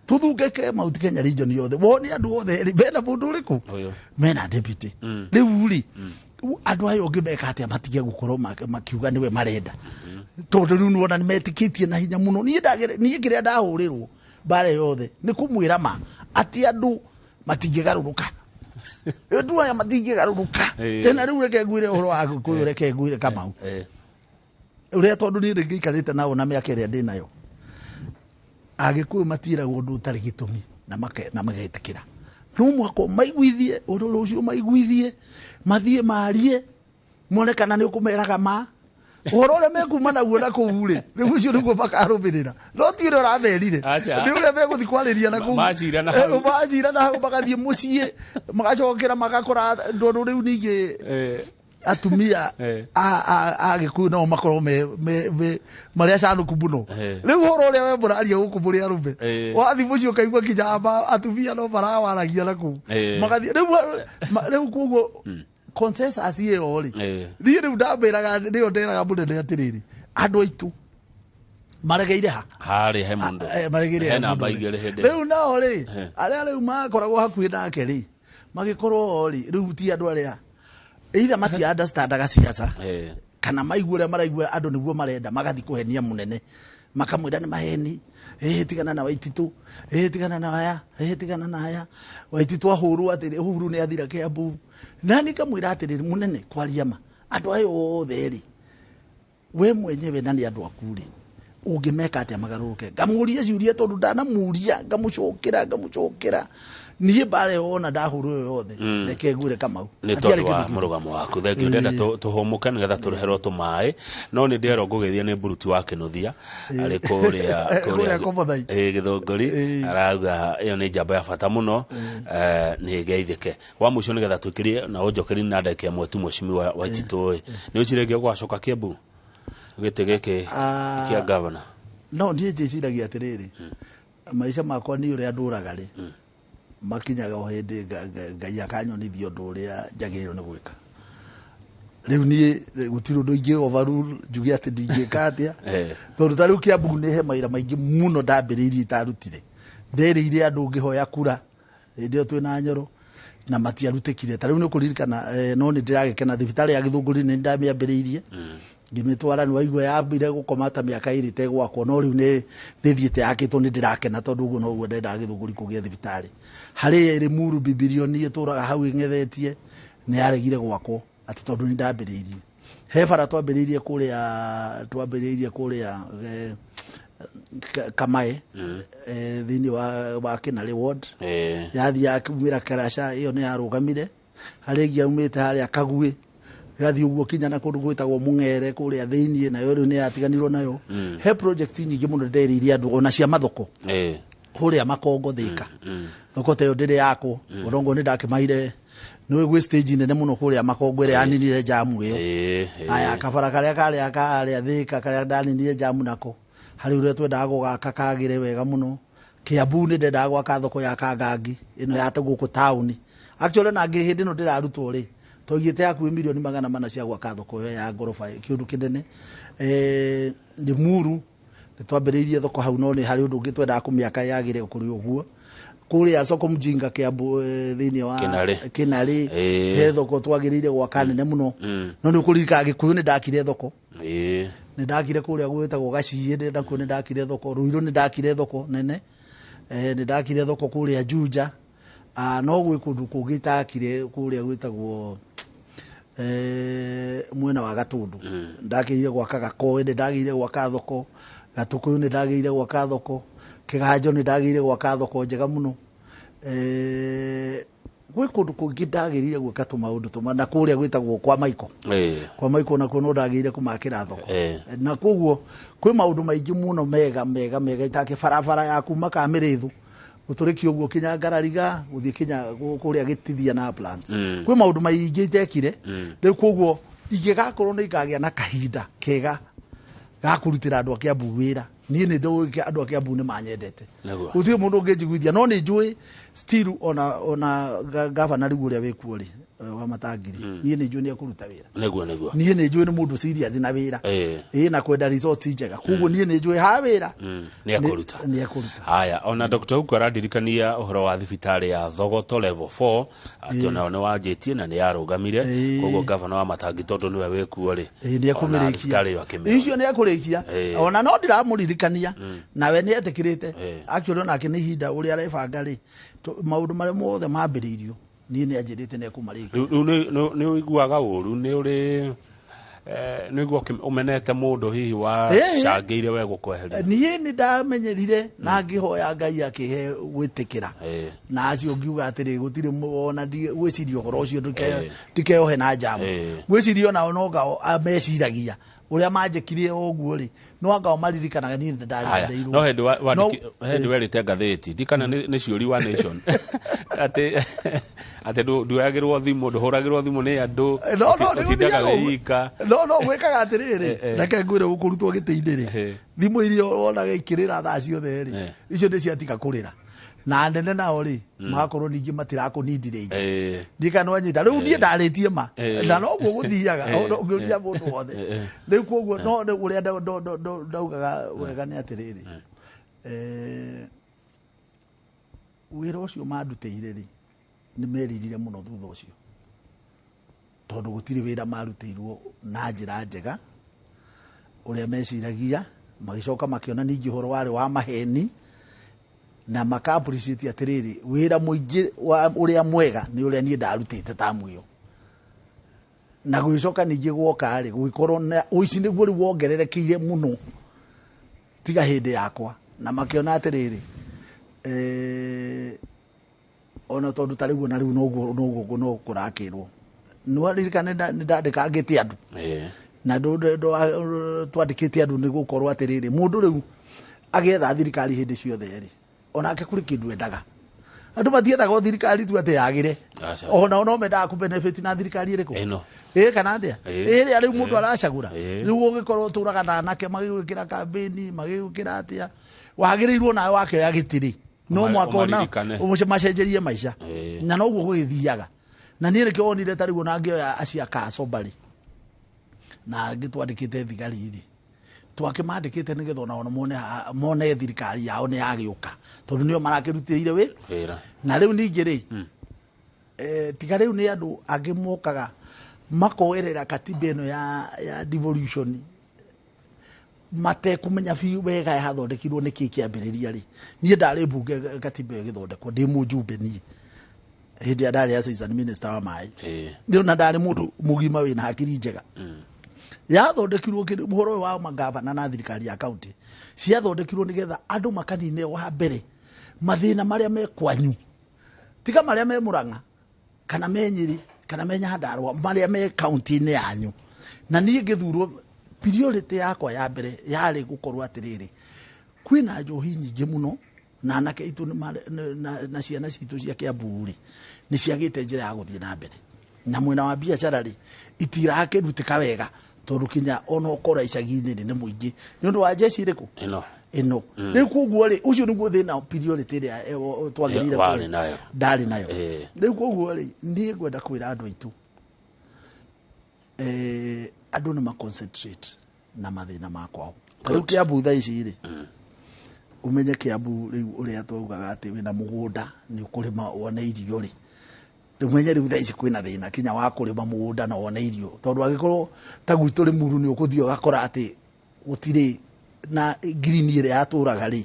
tuthungeke Mount Kenya region yothe woni andu othe bena mundu uriku mena deputy riu ri andu ayo ngimeka atia matige gukorwo makiuga niwe marenda tondu riu nuona ni metikitie na hinya muno nie kiria ndahurirwo bare yothe ni kumwira ma ati andu matingigaruruka ndu aya matingigaruruka tena riu reke ngwire uhoro wa Gikuyu reke ngwire Kamau uria tondu ni ngikarite nao na miaka iria ndinayo Agikuyu matiragwo ndu utari gitumi na magetikira no mwako maiguithie ururu ucio maiguithie mathie marie mone kana ni ukumeraga ma uhoro ule mekuma naguo na kuure riu ucio niguo bakarubirira no tire uramerire ni ule meguthi kwariria na ku majira na hau magathie mucie magacokera magakora ndondo riu ningi atumia Agikuyu no makorwo me maria canuku muno riu horo uria we muraria guku muri arume wathi mucio kaigua kijamba atumia no marawaragia naku magathie riu kuguo consensus iyo ri ni riu ndambiraga niyo nderaga munene atiriri andu aitu maregeire hari he mundu maregeire he namba igere hende riu nao ri aria riu makoragwo hakuhi nake ri magikorwo ri riu ti andu aria either mati understandaga siasa kana maiguire maraigua andu niguo marenda magathi kuhenia munene makamwira ni maheni tigana na Waititu tigana na aya tigana na aya Waititu ahuru atiri uhuru ni athira Kiambu nani kamwira atiri munene kwaria ma andu ayo othe ri we mwenyewe nani andu akuri ungimeka atia magaruruke ngamuria ciuria tondu ndanamuria ngamucokera nie bare ona ndahuru yothe reke ngure Kamau ni tondu wa murugamo waku thengio ndenda tuhumuke nigetha tureherwo tumai no ni ndero ngugethia ni buruti wa Kinuthia ari kuria Githunguri arauga iyo ni njamba ya bata muno ni geithike wa mucio nigetha twikirie na unjokeri na ndeke mwetu mweshimiwa Waititu ni ucirengia gwacoka Kiambu gite giki kia governor no ndie njiciragia atiriri maisha makwa ni uria nduraga ri makinyaga o hindi ngai akanyonithio ndu uria njagiriro ni gwika riu nie gutiru ndu ingi overrule njugi ati ndingika atia tondu tariu Kiambu ni he maira maingi muno ndambiriirie itarutire nderire andu ngihoya kura ndio twina Nyoro na matiarutikire tariu ni kuririkana no ni ndiragikena thibitari ya Githunguri ni ndamiambiriirie ngimitwara ni waigwa yambire gukomata miaka iri tegwakwo no riu ni thiete yakitwo ni ndirakena tondu uguo no guo ndenda Githunguri kugia thibitari hari iri muru bibilioni ituraga hau ingethetie ni aregire gwakwo ati tondu ni ndambiriirie he bara twambiriirie kuria Kamae thini wa Kinari ward yathi akumira Karasha iyo ni arugamire hari giaumite hari Akague gathi uguo kinya na kundu gwitagwo Mung'ere kuria thiini na yo riu ni atiganirwo nayo he project nyingi muno nderiria andu ona cia mathoko kuria Makongo Thika thoko teyo ndiri yako urongo ni ndakimaire niwe gwe stage nene muno kuria Makongo ire aninire jamu iyo aya kabara karia karia Thika karia ndaninire jamu nako hari ure twendaga gugaka kagire wega muno Kiambu ni ndendaga gwaka thoko ya Kangangi ino ya guku town actually na ngi hindi no ndirarutwo ri toigite yaku milioni 400 cia gwaka thoko ya ngorofa kiundu kinene Limuru nitwambiriirie thoko hau no ni hari undu ungi twendaga kumiaka yagire kuri uguo kuria soko mjinga Kiambu thiini wa Kinari he thoko twagiriire gwaka nene muno no ni kuririka Gikuyu ni ndakire thoko ni ndakire kuria gwitagwo Gaciĩ ndi ndako ni ndakire thoko Ruiru ni ndakire thoko nene ni ndakire thoko kuria Juja no gwi kundu kungitakire kuria gwitagwo mwena wa Gatundu ndakire gwaka Gakoe ndi ndagire gwaka thoko Gatukuyu ni ndagirire gwaka thoko, Kiganjo ni ndagirire gwaka thoko njega muno. Gwĩ kũndũ kũngĩ ndagĩrĩire gwĩka tũmaũndũ tũma na kũrĩa gwĩtagwo kwa Maiko. Kwa Maiko nakuo no ndagĩrĩire kũmakĩra thoko. Na koguo kwĩ maũndũ maingĩ mũno mega itakĩ barabara ya kuma Kamĩrĩthũ gũtũrĩkia ũguo kinya Ngarariga gũthiĩ kinya kũrĩa Gĩtithia na plants. Kwĩ maũndũ maingĩ itekire. Rĩu koguo ingĩgakorwo nĩ ikagĩa na kahinda kega ga kũrutĩra andũ a Kĩambu wĩra. Niĩ nĩ ndũĩ andũ a Kĩambu nĩ manyendete. Gũtirĩ mũndũ ũngĩnjiguithia no nĩ njũĩ still ona gavana rĩu ũrĩa wĩkuo rĩ wa Matangiri. Niĩ nĩ njũĩ nĩ ekũruta wĩra. Niĩ nĩ njũĩ nĩ mũndũ serious na wĩra. Na kwenda results njega. Koguo niĩ nĩ njũĩ ha wĩra nĩ ekũruta. Haya, ona Dr. Huko arandirikania ũhoro wa thibitarĩ ya Thogoto level 4 atĩ ona nĩ wanjĩtie na nĩ yarũgamire. Koguo gavana wa Matangi tondũ nĩwe wĩkuo rĩ nĩ ekũmĩrĩkia. Icio nĩ ekũrĩkia. Ona no ndiramũririkania nawe nĩ etĩkĩrĩte. Actually onake nĩ ihinda ũrĩa arebanga rĩ maũndũ marĩa mothe mambĩrĩirio niĩ nĩ anjĩrĩte nĩ ekũmarĩkia. Nĩ ũiguaga ũru nĩ ũrĩ nĩguo ũmenete mũndũ hihi wa cangĩire we gũkweheria. Niĩ nĩ ndamenyerire na ngĩhoya Ngai akĩhe gwĩtĩkĩra na acio ngiuga atĩrĩ gũtirĩ ona gwĩciria ũhoro ũcio ndikeohe na njama. Gwĩciria ona no ameciragia ũrĩa manjĩkire ũguo rĩ no anga maririkanaga niĩ ndarĩndeirwo. No hĩndĩ werĩte ngathĩti ndikana nĩ ciũri wa Nation atĩ ndwoyagĩrwo thimũ ndũhũragĩrwo thimũ nĩ andũ ũtindaga wĩika. No gwĩkaga atĩrĩrĩ reke ngwĩre gũkũrutwo gĩtĩ-inĩ rĩ thimũ iria wonaga ikĩrĩra thaa ciothe rĩ icio nĩ ciatiga kũrĩra na nene nao rĩ magakorwo ningĩ matirakũnindire ithe ndikana wanyita rĩu niĩ ndarĩtie ma na no guo gũthiaga ũngĩũria mũndũ wothe. Rĩu koguo no ũrĩa ndaugaga wega nĩ atĩrĩrĩ wĩra ũcio mandutĩire rĩ nĩ meririre mũno thutha ũcio tondũ gũtirĩ wĩra marutĩirwo na njĩra njega ũrĩa meciragia magĩcoka makĩona ningĩ ũhoro warĩ wa maheni na maka-appreciate atĩrĩrĩ wĩra mũingĩ ũrĩa mwega nĩ ũrĩa niĩ ndarutĩte tamu ĩyo na gwĩcoka ningĩ gwoka rĩ gũgĩkorwo na ũici nĩguo rĩu wongererekeire mũno tiga hĩndĩ yakwa na makĩona atĩrĩrĩ ona tondũ ta rĩu na rĩu no kũrakĩrwo nĩwaririkana nĩ ndandĩkangĩte andũ na twandĩkĩte andũ nĩ gũkorwo atĩrĩrĩ mũndũ rĩu agĩetha thirikari hĩndĩ ciothe rĩ onake kũrĩ kĩndũ endaga. Andũ matiethaga thirikari tu atĩ yagĩre ona no mendaga kũbenefit na thirikari ĩrĩkũ kana atĩa ĩrĩa rĩu mũndũ aracagũra rĩu ũgĩkorwo ũtũraga na anake magĩgwĩkĩra kambĩni magĩgwĩkĩra atĩa wagĩrĩirwo nawe wakĩoya gĩtĩrĩ no mwaka ona macenjerie maica na noguo gũgĩthiaga na niĩ nĩkĩo wonire ta rĩu ona ngĩoya aciaka Somali na ngĩtwandĩkĩte thigari rĩ twakĩmandĩkĩte nĩgetha ona mone thirikari yao nĩ yagĩũka tondũ nĩo marakĩrutĩire wĩra na rĩu ningĩ rĩ tiga rĩu nĩ andũ angĩ mokaga makoerera katiba ĩno ya devolution matekũmenya biũ wega yathondekirwo nĩkĩ kĩambĩrĩria rĩ niĩ ndarĩ mbunge katiba ĩgĩthondekwo ndĩ mũjumbe niĩ hĩndĩ ya ndarĩ assistant minister wa maĩ ndio na ndarĩ mũndũ mũgima wĩna hakiri njega yathondekirwo ũhoro wa magavana na thirikari ya county ciathondekirwo nĩgetha andũ makanine wa mbere mathĩna marĩa me kwanyu tiga marĩa me Murang'a kana me Nyeri kana me Nyandarua marĩa me county-inĩ yanyu na niĩ ngĩthurwo priority yakwa ya mbere yarĩ gũkorwo atĩrĩrĩ kwĩna njohi nyingĩ mũno na anake itu na ciana citũ cia Kĩambu rĩ nĩ ciagĩte njĩra ya gũthiĩ na mbere na mwena wa biacara rĩ itirakĩrutĩka wega tondũ kinya ona ũkora icagi-inĩ nĩ mũingĩ nĩ ũndũ wa jeshi ĩrĩkũ ĩno rĩu koguo rĩ ũcio nĩguo thĩna priority ĩrĩa twagĩrĩire ndarĩ nayo rĩu koguo rĩ niĩ ngwenda kwĩra andũ aitũ andũ nĩ maconcentrate na mathĩna makwao rĩu Kĩambu thaa ici rĩ umenye Kĩambu rĩu ũrĩa twaugaga atĩ wĩna mũgũnda nĩ ũkũrĩma wone irio rĩ umenye rĩu thaa ici kwĩna thĩna kinya wa kũrĩma mũgũnda na wone irio tondũ agĩkorwo ta gwitũ Limuru nĩ ũkũthiĩ ũgakora atĩ gũtirĩ na green ĩrĩa yatũraga rĩ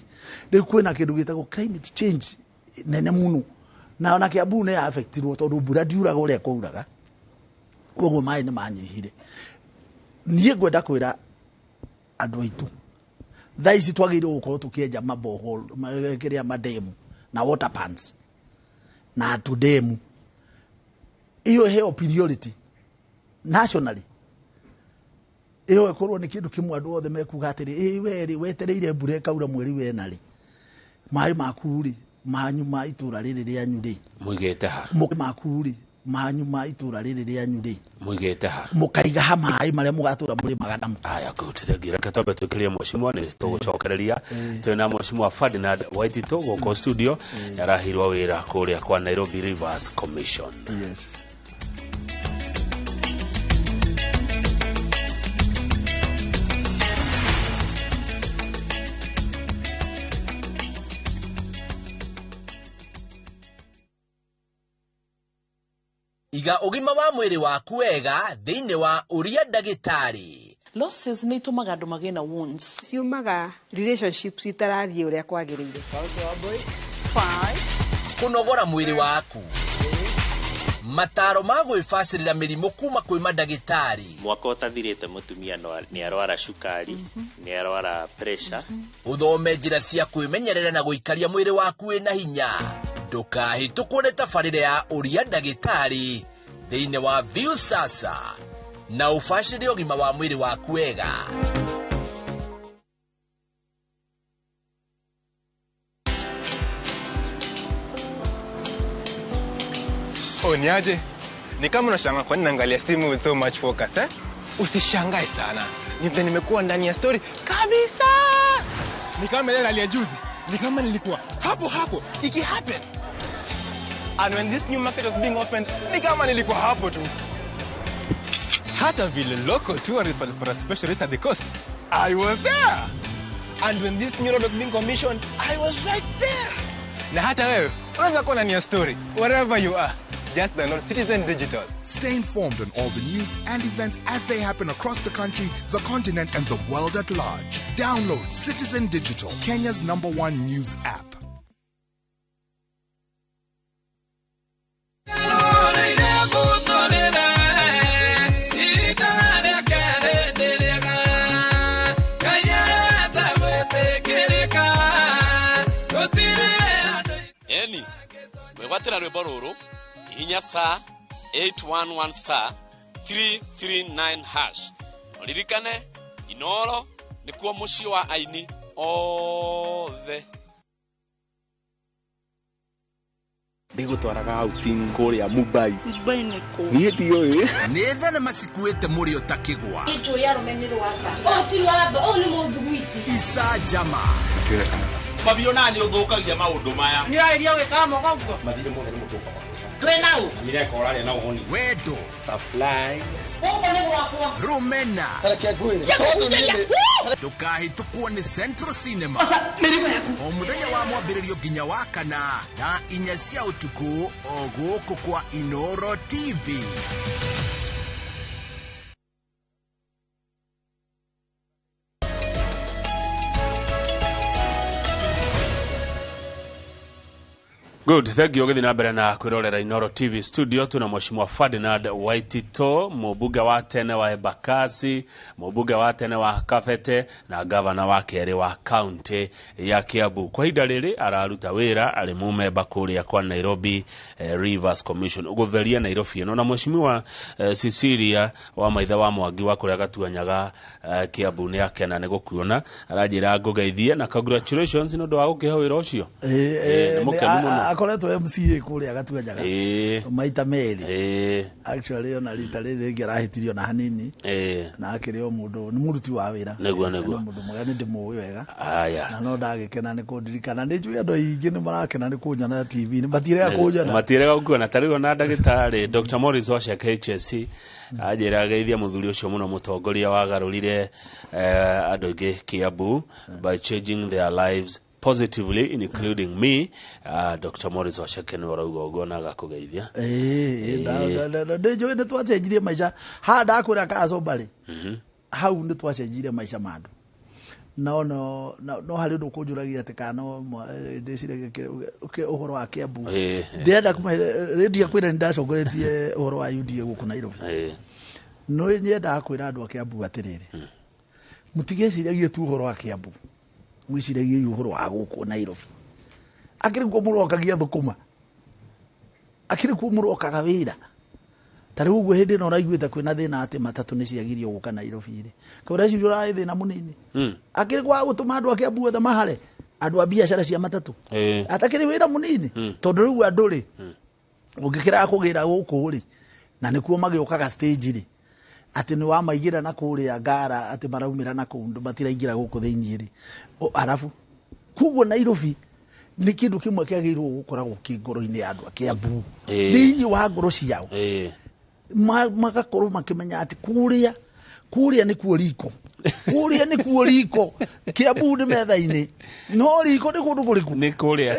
rĩu kwĩna kĩndũ gĩtagwo climate change nene mũno na ona Kĩambu nĩ affectirwo tondũ mbura ndiuraga ũrĩa kwauraga koguo maĩ nĩ manyihire niĩ ngwenda kwĩra andũ aitũ thaa ici twagĩrĩirwo gũkorwo tũkĩenja mabohol kĩrĩa mademu na water pans na tudemu iyo heo priority nationally iyo ikorwo nĩ kĩndũ kĩmwe andũ othe mekuga atĩrĩ weri wetereire mbura ĩkaura mweri wenarĩ maĩ makuri manyu ma itũra rĩrĩ rĩanyu rĩ mũigĩte ha makuri manyu ma itũra rĩrĩ rĩanyu rĩ mũigĩte ha mũkaiga ha maĩ marĩa mũgatũra mũrĩ magana aya kutithagira katombe tukiria mheshimiwa ni tugucokereria twina mheshimiwa Ferdinand Waitito goko studio yarahirwa wira kuria kwa Nairobi Rivers Commission. Yes. Iga ugima wa mwiri waku wega thiini wa uria ndagitari. Losses ni tumaga andu magena wounds. Ciumaga relationships itarathie uria kwagiriire. 5 kunogora mwiri waku. Mataro ma gwĩbacĩrĩra mĩrimũ kuma kwĩ mandagĩtarĩ. Mwaka ũtathirĩte mũtumia nĩ arwara cukari, nĩ arwara pressure. Uthome njĩra cia kwĩmenyerera na gũikaria mwĩrĩ waku wĩna hinya. Ndũkahĩtũkwo nĩ tabarĩra ya ũria ndagĩtarĩ thĩinĩ wa View Sasa na ũbacĩrĩre ũgima wa mwĩrĩ waku wega. Niaje? Ni kama unashangaa kwa nini naangalia simu with so much focus eh? Usishangae sana. Nimekuwa ndani ya story kabisa. Ni kama ile hali ya juzi. Ni kama nilikuwa hapo iki happen. And when this new market was being opened, ni kama nilikuwa hapo tu. Hata vile local tourists for a special rate at the coast, I was there. And when this new road was being commissioned, I was right there. Na hata wewe, unaweza kuwa ndani ya story wherever you are. Just download Citizen Digital. Stay informed on all the news and events as they happen across the country, the continent, and the world at large. Download Citizen Digital, Kenya's #1 news app. Eni, mwewatira rwimbo ruru hinya star 811 star 339 hash. Olirikane Inooro nikuo muci wa aini othe. Ndigutwaraga outing kuria Mumbai. Mumbai niko. Niĩ ndiũĩ. Nĩ thenema cikuĩte mũrĩ ũtakĩgwa. Ijo ya rumenero waka. O ti wamba, o nĩ mũthugwiti. Isa Jama. Mabio nani ũthũkagia maũndũ maya. Nĩ airia gwĩka mogo guo. Mathire mothe nĩ mũtũka. Twenao. Amire korare na uhoni. Wendo. Supply. Woko nĩ gwakwa. Rumena. Tareke ngwini. Ndũkahĩtũkwo nĩ Central Cinema. Osa, mĩrigo yaku. O mũthenya wa mwambĩrĩrio nginya wa kana na 4 cia ũtukũ o gũkũ kwa Inooro TV. Good, thank you. Githina mbere na kwirorera Inooro TV studio tuna mheshimiwa Ferdinand Waitito, mubuga wa tene wa Embakasi, mubuga wa tene wa Kafete na governor wa kere wa county ya Kiambu. Kwa hinda riri araruta wira ari mumemba kuria kwa Nairobi Rivers Commission ugutheria Nairobi no na mheshimiwa Cecilia wa maitha wa Mwangi wa kuria gatuanyaga Kiambu ni akena ni gukuona arajira ngugeithie na congratulations no ndo wa gukiha wira ucio. Akoretwo MCA kuria gatuanyaga maita meri actually ona rita riri ngerahitirio na hanini na akirio mundu ni muruti wa wira negwa mundu mwega ndimuwi wega na no ndagikena ni kundirikana ni njui andu aingi ni marakena ni kunyana TV ni matirega kunyana matirega kuona tarigo na ndagitari Dr. Morris wa HSC ajira geithia muthuri ucio muno mutongoria wa garurire andu aingi Kiambu by changing their lives positively, including me. Dr. Morris Washakeni waraugo na gakugeithia ndejo ne twacenjirie maisha ha ndakwira kaso bari hau ne twacenjirie maisha mandu no hari ndu kunjuragia ati kana ndecire uhoro wa Kiambu ndenda kuma redia kwira ndacogoretie uhoro wa UDA guku Nairobi no nyenda kwira andu a Kiambu atiriri mutigeciragie tu uhoro wa Kiambu mwiciragie ihoro wa guku Nairobi akiri ko murokagia thukuma akiri ko murokaga wira tari uguo hindi no raiguite kwina thina ati matatu ni ciagirio guka Nairobi ri kora cirio rai thina munini akiri kwa gutuma andu ake abu othe mahare andu a biashara cia matatu atakiri wira munini tondu riu andu ri ungikira kugira guku ri na nikuo magiokaga stage ri ati ni wa maigira na kuria ngara ati maraumira na kundu matiraingira guku thiini ri arafu kuguo Nairobi ni kindu kimwe kiagirwo gukoragwo kingoro-ini andu ake abu thiini wa ngoro ciao magakorwo makimenya ati kuria ni kuo riko kuria ni kuo riko Kiambu ni metha-ini no riko ni kundu kuriku ni kuria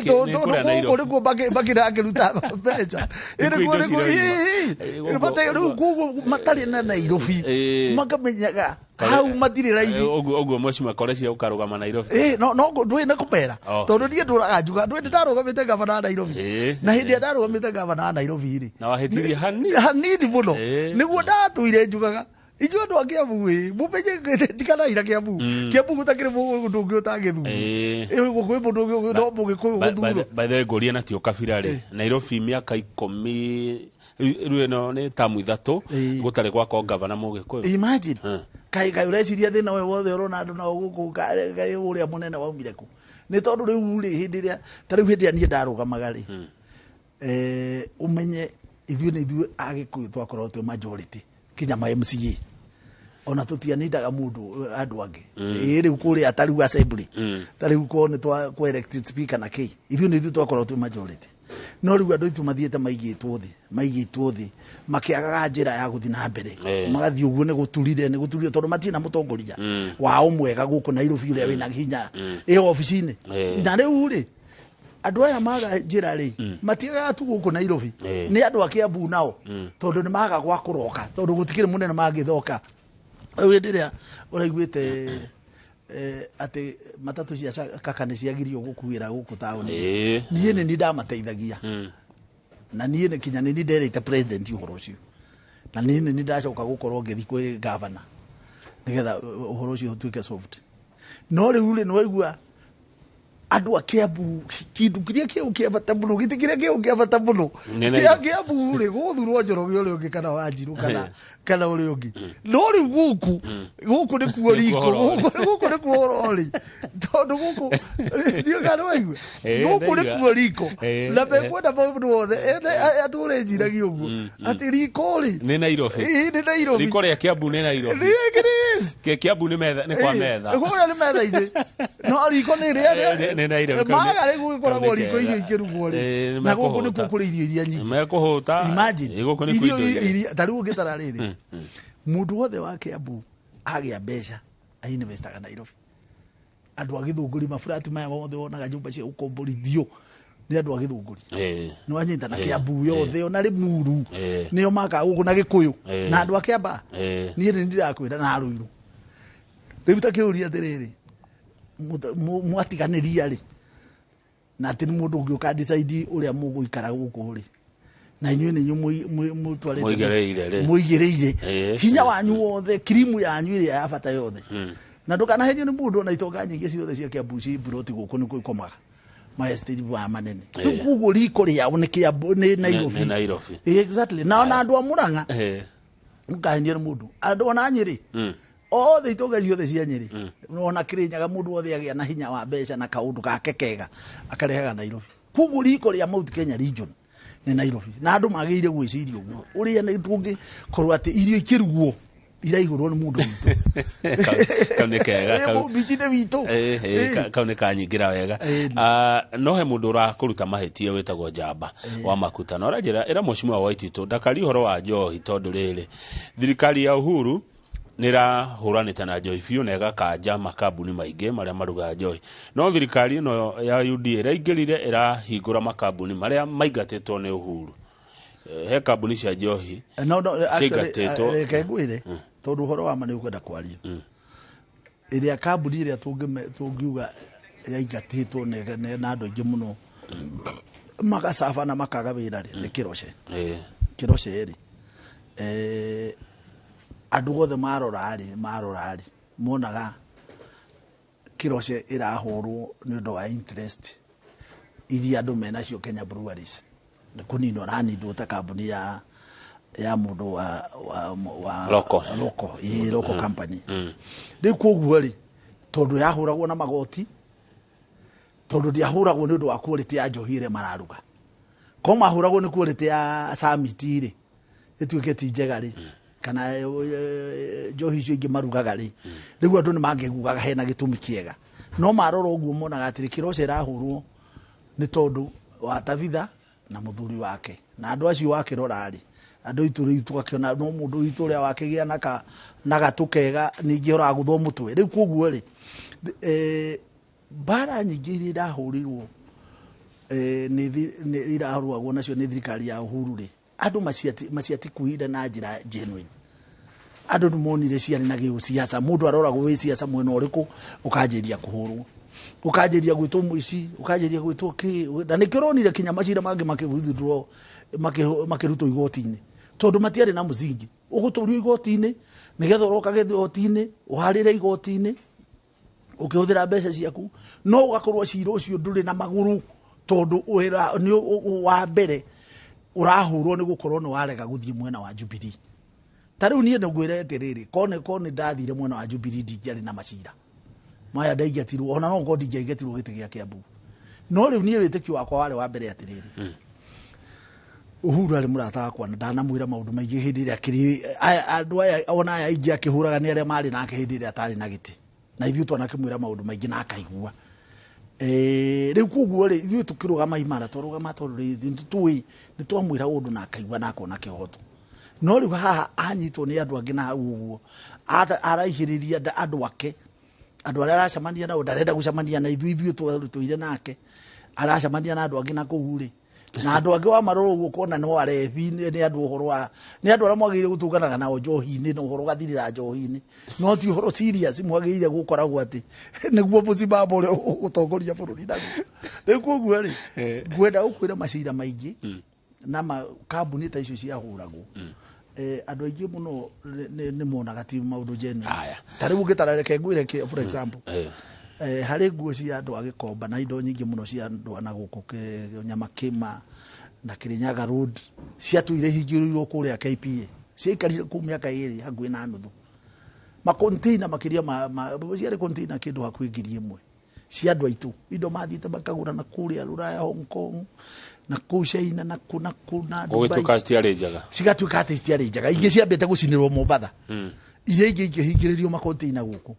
Nairobi kuo bakira kiruta mbeca iri kuo bate kuo matari na Nairobi makamenyaga hau matire raidi oguo mweshima korecia ukarugama Nairobi no ndui na kupera tondu nie nduraga njuga ndui ndarugamite gavana Nairobi na hindi ndarugamite gavana Nairobi ri na wahetirie hanini muno niguo ndatuire njugaga ijo ndo Kiambu mumenye tikana ira Kiambu gutakire mundu ungi utagithu gukwe mundu ungi no mugikuyu guthuro by the ngoria na tio kabira ri Nairobi miaka 10 riu no ni tamu 3 gutari gwako gavana mugikuyu imagine kai ureciria thina we wothe urona andu na guku kai uria munene waumire ku ni tondu riu ri hindi ria tariu hindi ania ndarugamaga ri umenye ithuĩ nĩ ithuĩ Agĩkũyũ twakorwo twĩ majority kinya ma MCA ona tutianindaga mundu andu angi riu kuri atariu assembly tariu ko ni twa ku elected speaker na ki ithuĩ nĩ ithuĩ twakorwo twĩ majority no riu andu itu mathiete maigitwo thi makiagaga njira ya guthi na mbere magathi uguo ni guturire tondu matina mutongoria wao mwega guku Nairobi uria wina hinya office-ini na riu ri andu aya maga njira ri matiagaga tu guku Nairobi ni andu a Kiambu nao tondu ni maga gwa kuroka tondu gutikire munene magithoka wendiria uraiguite ati matatu cia kakane ciagirio gukuira guku tauni nie ni ndamateithagia na nie ni kinya ni nderite president uhoro ucio na nie ni ndacoka gukorwo ngithi kwi governor nigetha uhoro ucio utuike soft no riu ri no andu a Kiambu kindu kiria kiavata muno gitikiria kiavata muno Kiambu ri guthurwo Njoroge uri ungi kana Wanjiru kana uri ungi no ri guku ni kuo riko guku ni kuo rori tondu guku ndio kana waigwe guku ni kuo riko na bekwenda maundu wothe ature njiragia uguo ati riko ri ni Nairobi ni Nairobi riko ria Kiambu ni Nairobi Kiambu ni metha ni kwa metha guku ni metha-ini no riko ni ria maga riguo ikoragwo riko irio ikirugwo ri na guku ni kukuri irio iria nyingi mekuhuta imagine guku ni kuirio tariu ngitara riri mundu wothe wa Kiambu agia mbeca ainvestaga Nairobi andu a Githunguri mafurati maya wothe wonaga nyumba cia ukomborithio ni andu a Githunguri no anyita na Kiambu yothe ona ri muru nio maka guku na Gikuyu na andu a Kiamba ni ndirakwira na Ruiru riu takiuria atiriri mwatiganiria ri na ati ni mundu ungi uka decide uria muguikara guku ri na inyuĩ nĩ inyuĩ mutwarĩte muigereire hinya wanyu wothe kirimu yanyu iria ya bata yothe na ndukanahenio nĩ mundu na itonga nyingĩ ciothe cia Kiambu ci buroti guku nĩ ikomaga ma estate wa manene kuguo riko riao nĩ Kiambu nĩ Nairobi exactly na ona andu a Murang'a mukahenio nĩ mundu andu ona Nyeri othe itonga ciothe cia Nyeri ona Kirinyaga mundu wothe agia na hinya wa mbeca na kaundu gake kega akarehaga Nairobi kuguo riko ria Mount Kenya region ni Nairobi na andu magĩire gwĩciria ũguo uria nĩ tũngĩ korwo atĩ irio ikĩrugwo iraigũrwo nĩ mũndũ witũ kau nĩ kega kau bichine witũ kau nĩ kanyingĩra wega no he mũndũ ũrakũruta mahĩtia wĩtagwo Njamba wa Makuta na ũranjĩra ĩra Mheshimiwa Waititu ndakari ũhoro wa njohi tondũ rĩrĩ thirikari ya Uhuru nira huranite na njohi biũ na ĩgakanja makambuni maingĩ marĩa marugaga njohi no thirikari ĩno ya UDA ĩraingĩrire ĩrahingũra makambuni marĩa maingatĩtwo nĩ Uhuru he kambuni cia njohi aingatĩtwo reke ngwĩre tondũ ũhoro wa ma nĩ ũkwenda kwaria ĩrĩa kambuni ĩrĩa tũngiuga yaingatĩtwo na andũ aingĩ mũno magacaba na makaga wĩra nĩ Kiroche rĩ andu othe marora monaga kiroshe irahurwo ni undu wa interest iria andu menacio Kenya Breweries ni kunino rani ta kambuni ya mundu wa local company ndi koguo ri tondu yahuragwo na magoti tondu ndiahuragwo ni undu wa quality ya njohire mararuga ko mahuragwo ni quality ya summit ri ituike ti njega ri kana njohi icio ingi marugaga ri rigu andu ni mangigugaga hena gitumi kiega no marora uguo monaga atiri kiroshe irahurwo ni tondu wa Tabitha na muthuri wake na andu acio wakirora ri andu ituri tugakiona no mundu ituria wakigia na gatukega ningi ora guthwo mutwe riu koguo ri bara nyingi irahurirwo ni irahurirwo nacio ni thirikari ya Uhuru ri andu maciati kuhida na njira genuine andu nimonire ciari na giu siasa mundu aroragwo wi siasa mwena uriku ukanjiria kuhurwo ukanjiria gwitwo muici ukanjiria gwitwo ki na nikironire kinya macira mangi makivithirwo makirutwo igoti-ini tondu matiari na muzingi uguturio igoti-ini nigetha uroka igoti-ini uharire igoti-ini ukihũthĩra mbeca ciaku no ugakorwo cira ucio nduri na maguru tondu ni wa mbere urahurwo ni gukorwo ni warega guthie mwena wa Jubilee tariu nie ngwire atiriri kone ndathire mwena wa Jubilee ndingiari na macira maya ndaigetirwo ona no ngodi ndingigetirwo giti gia Kiambu no riu nie witikio wakwa wale wa mbere atiriri Uhuru ari murata wakwa ndanamwira maundu maingi hindi ria kiri andu aya ona aya ingi akihuraga ni aria mari nake hindi ria atari na giti na ithuĩ twanakimwira maundu maingi na akaigua riu koguo ri ithuĩ tukirugama imara twarugama tondu ri ni twamwira undu na akaigua na akona kihoto no riu haha anyitwo ni andu angi na hau uguo araihiriria andu ake andu aria aracamania nao ndarenda gucamania na ithuĩ tuire nake aracamania na andu angi na kuhuri na andu angi wa maroro uguo kona no arethi ni andu uhoro wa ni andu aria mwagire gutunganaga nao njohi-ini no uhoro gathirira njohi-ini no ti uhoro serious mwagire gukoragwo ati niguo mucimambo uria utongoria bururi naguo riu koguo ri ngwenda ukwira macira maingi na kambuni ta icio ciahuragwo andu aingi muno ni monaga ti maundu jenu tariu ngitarareke ngwire for example hari nguo cia andu agikomba na indo nyingi muno cia andu ana guku Nyamakima na Kirinyaga Road ciatuire hingirirwo kuria KPA ciaikarire ku miaka iri hakuhi na nuthu makontaina makiria ciari kontaina kindu hakuhi ngiri imwe cia andu aitu indo mathiite makagura na kuria Ruraya Hong Kong na China na Dubai ugituka stiari njaga cigatuika ati stiari njaga ingi ciambite gucinirwo Mombasa iria ingi ingihingiririo makontaina guku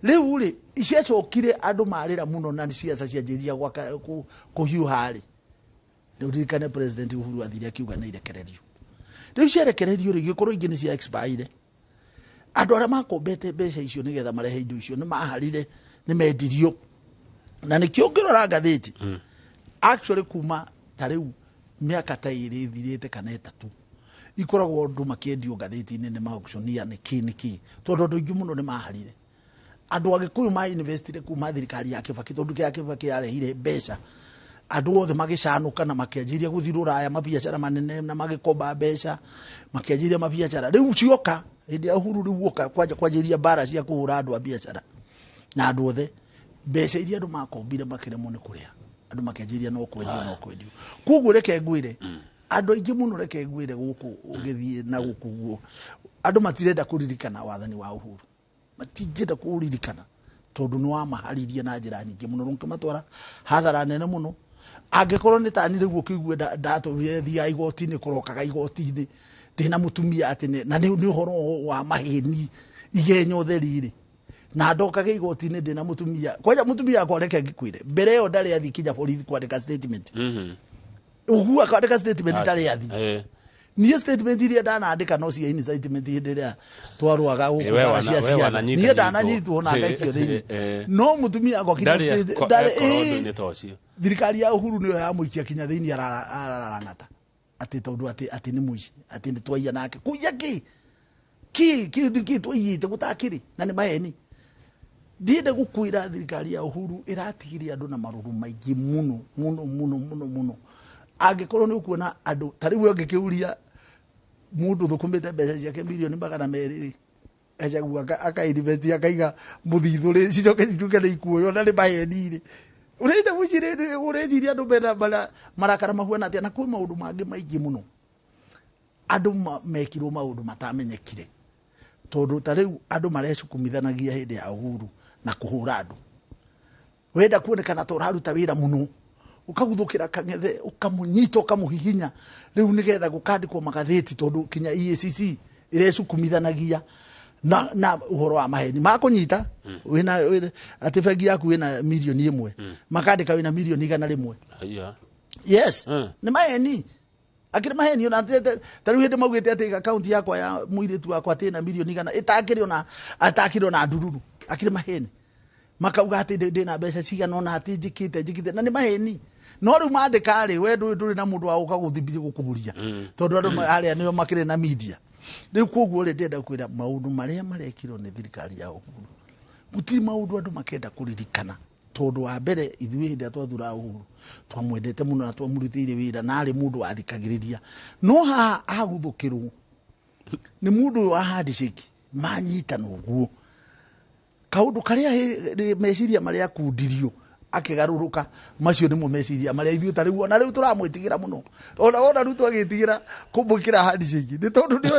riu ri iciacokire andu marira muno na ciaca cianjiria kuhiuhari riu dirikane president Uhuru athire akiuga ni irekererio riu ciarekererio ri gikorwo ingi ni cia expire andu aria makombete mbeca icio nigetha marehe indo icio ni maharire ni mendirio na nikio ngirora ngathiti actually kuma tariu miaka ta iri thirite kana etatu ikoragwo andu makiendio ngathiti-ini ni ma-auctioneer niki tondu andu aingi muno ni maharire andu agikuyu ma investire kuma thirikari ya Kibaki tondu kia Kibaki yarehire mbeca andu othe magicanuka na makianjiria guthii Ruraya mabiacara manene na magikomba mbeca makianjiria mabiacara riu cioka hindi ya Uhuru riu woka kwanjiria bara cia kuhura andu a biacara na andu othe mbeca iria andu makombire makiremwo ni kuria andu makianjiria no kwendio koguo reke ngwire andu aingi muno reke ngwire guku ugithie na guku andu matirenda kuririkana wathani wa Uhuru matingenda kuririkana tondu ni wa maharirie na njira nyingi muno nkimatwara hathara nene muno angikorwo ni tani riguo kigue ndaturire thia igoti-ini kurokaga igoti-ini ndina mutumia ati na ni uhoro wa maheni igenyo theriri na ndokaga igoti-ini ndina mutumia kwaja mutumia akwa reke ngikwire mbere yo ndari athi kinya borithi kwandika statement ugu akandika statement ndari athi ni statement iria ndanaandika no cia incitement hindi ria twarwaga gukura cia cia ni ndananyitwo na ngaikio thiini no mutumia akwa kinya statement thirikari ya Uhuru niyo yamuikia kinya thiini ararangata ati tondu ati ni muici ati ni twaiya nake kuya ki twiyite gutakiri na ni maheni ndiende gukwira thirikari ya Uhuru iratigiria andu na maruru maingi muno angikorwo ni ukuona andu tariu ngikiuria mundu thukumite mbeca ciake milioni 200 Ejagu akainvesti akaiga muthithuri cicoke cituke ni ikuoyo na ni maheni ri urenda gwicire ureciria andu mena marakara mahuana atia na kwi maundu mangi maingi muno andu mekirwo maundu matamenyekire tondu ta riu andu marecukumithanagia hindi ya uhuru na kuhura andu wenda kuonekana to raruta wira muno ukaguthukira kangethe ukamunyita ukamuhihinya riu nigetha gukandikwo magatheti tondu kinya EACC irecukumithanagia na uhoro wa maheni makunyita wina ati bengi yaku wina milioni 1 makandika wina milioni 100 yes ni maheni akire maheni ona tariu hindi maugite ati account yakwa ya muiritu wakwa tina milioni 100 atakire na ndururu akire maheni makauga ati ndina mbeca cigana ona ati njikite na ni maheni no riu mandika ri we nduri na mundu wa ukaguthibiri gukuburia tondu andu aria nio makire na media riu koguo ri ndenda kwira maundu maria marekirwo ni thirikari ya uhuru gutiri maundu andu makenda kuririkana tondu wa mbere ithui hindi twathura uhuru twamwendete muno na twamurutire wira na ari mundu athikagiriria no ha aguthukirwo ni mundu wa handshake manyita nuguo kaundu karia meciria maria kundirio akigaruruka macio nimo meciria maria ithui tariu ona riu turamwitigira muno ona riu twagitigira kumbukira handshake ni tondu ni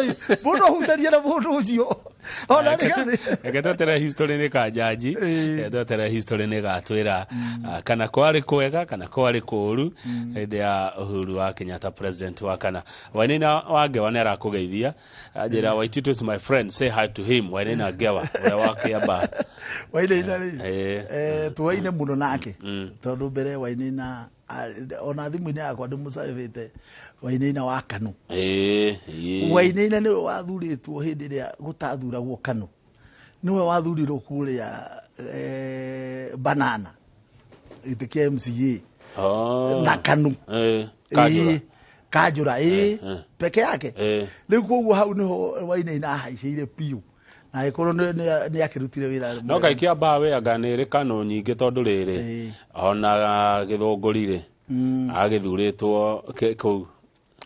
mundu ahutaria na mundu ucio ona Egetotera history ni ka jaji egetotera history ni gatwira kana kwari kwega kana kwari kuru hindi ya Uhuru wa Kenyatta president wa kana Wainaina wage wanera kugeithia ajira Waititu is my friend say hi to him Wainaina gewa we wake aba Wainaina ri tuwaine muno nake tondu mbere Wainaina ona thimu-ini yakwa ndimucabite Wainaina wa Kanu Wainaina niwe wathuritwo hindi ria gutathuragwo Kanu niwe wathurirwo kuria Banana itikia MCA na Kanu Kajura peke yake riu koguo hau niho Wainaina ahaicire piu na ikoro ni akirutire wira no kaikia bawe aganire Kanu nyingi tondu riri ona githungurire agithuritwo ku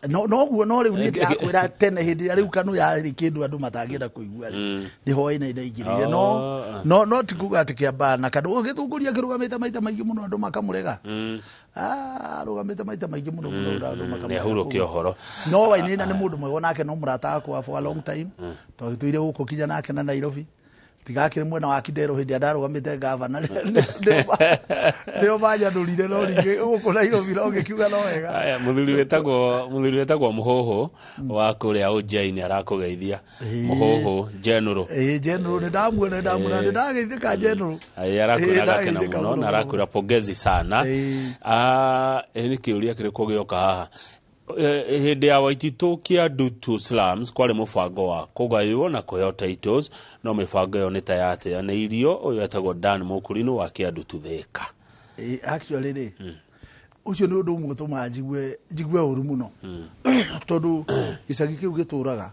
no guo no riu ni akwira tene hindi riu Kanu ya kindu andu matangienda kuigua ni hoina inaingirire no tikuga ati kiamba na Kanu githunguria kirugamite maita maingi muno andu makamurega rugamite maita maingi muno andu makamurega ni huru kiohoro no Wainaina ni mundu mwego nake no murata akwa for a long time twagituire guko kinya nake na Nairobi tigakire mwena wa Kidero hindi ndarugamite governor ndio baja ndurire no ringi guko Nairobi no ngikiuga no wega aya muthuri wetagwo muhoho wa kuria ujaini arakugeithia muhoho general general ni ndamuona ndageithika general aya arakunaga kana muno na arakura pongezi sana ni kiuria kiriko gioka haha hindi ya Waititu kiandu to slums kwari mubango wa kugayo na kuheo titles no mibango yo ni tayate na irio uyu etagwo Dan Mukurino wa kiandu to Thika actually ucio ni undu umwe tuma njigwe uru muno tondu gicagi kiu gituraga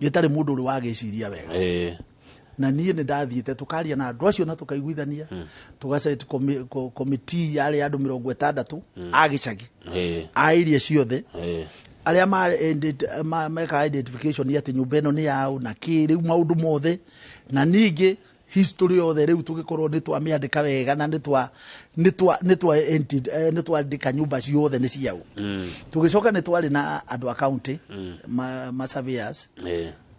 gitari mundu uri wagiciria wega na nie ni ndathiite tukaria na andu acio na tukaiguithania tugaset committee yale andu 60 agicagi airie ciothe aria meka identification ya ati nyumba ino ni yao na kiri maundu mothe na ningi history yothe riu tugikorwo ni twa miandika wega na ni twa ndika nyumba ciothe ni ciao tugicoka ni twari na andu account ma surveyors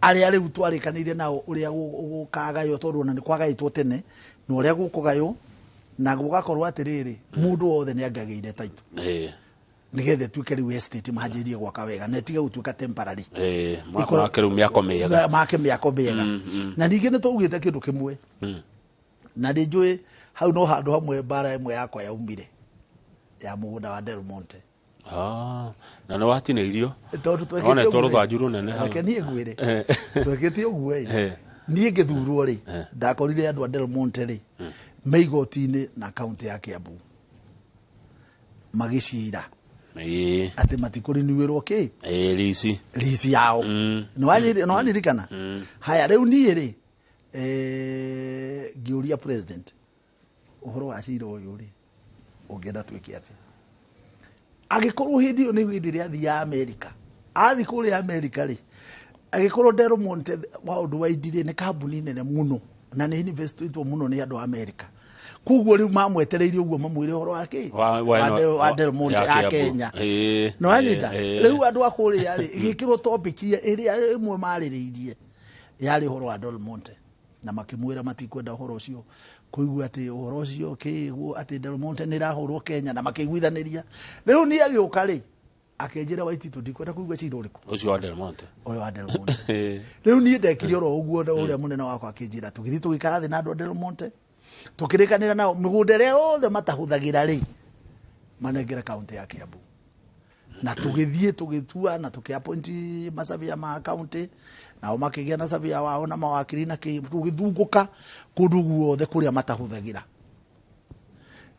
aria riu twarikanire nao uria gukagayo tondu ona ni kwagaitwo tene no uria gukugayo na gugakorwo atiriri mundu wothe ni angageire title nigethe tuike riu estate mahanjirie gwaka wega na tiga gutuika temporary makora kiru miako mega na ningi ni tugite kindu kimwe na ndijui hau no handu hamwe bara imwe yakwa yaumire ya mugunda wa Del Monte na no watineirio tondu twekete toro thajuru nene hau akeni ngwire twekete uguo nie ngithurwo ri ndakorire andu a Del Monte ri meigotini na county ya Kiambu magicira ati matikuri niwirwo ki risi yao no anirikana haya riu nie ri ngiuria president uhoro wa cira uyu ri ungenda twike ati agikorwo hindi yo ni hindi ria thia America athi kuri America ri agikorwo Del Monte wa undu wa indire ni kambuni nene muno na ni investitwo muno ni andu America kuguo riu mamwetereirie uguo mamwire horo wake wa Del Monte ya Kenya no anyita riu andu akuri yari igikirwo topic iria imwe maririirie yari horo wa Del Monte na makimwira matikwenda horo ucio kuigua ati horo ucio kiguo ati Del Monte ni rahorwo Kenya na makiguithaniria riu ni agiuka ri akenjira Waititu ndikwenda kuigua cira uriku ucio wa Del Monte wa Del Monte riu ni ndekire oro uguo uria munene wakwa akenjira tugithi tugikara thi na andu Del Monte tukirikanira nao migundere othe matahuthagira ri manengere county ya Kiambu na tugithie tugitua na tukiappoint masavia ma county na makigia na savia wao na mawakiri na tugithunguka kundu guothe kuria matahuthagira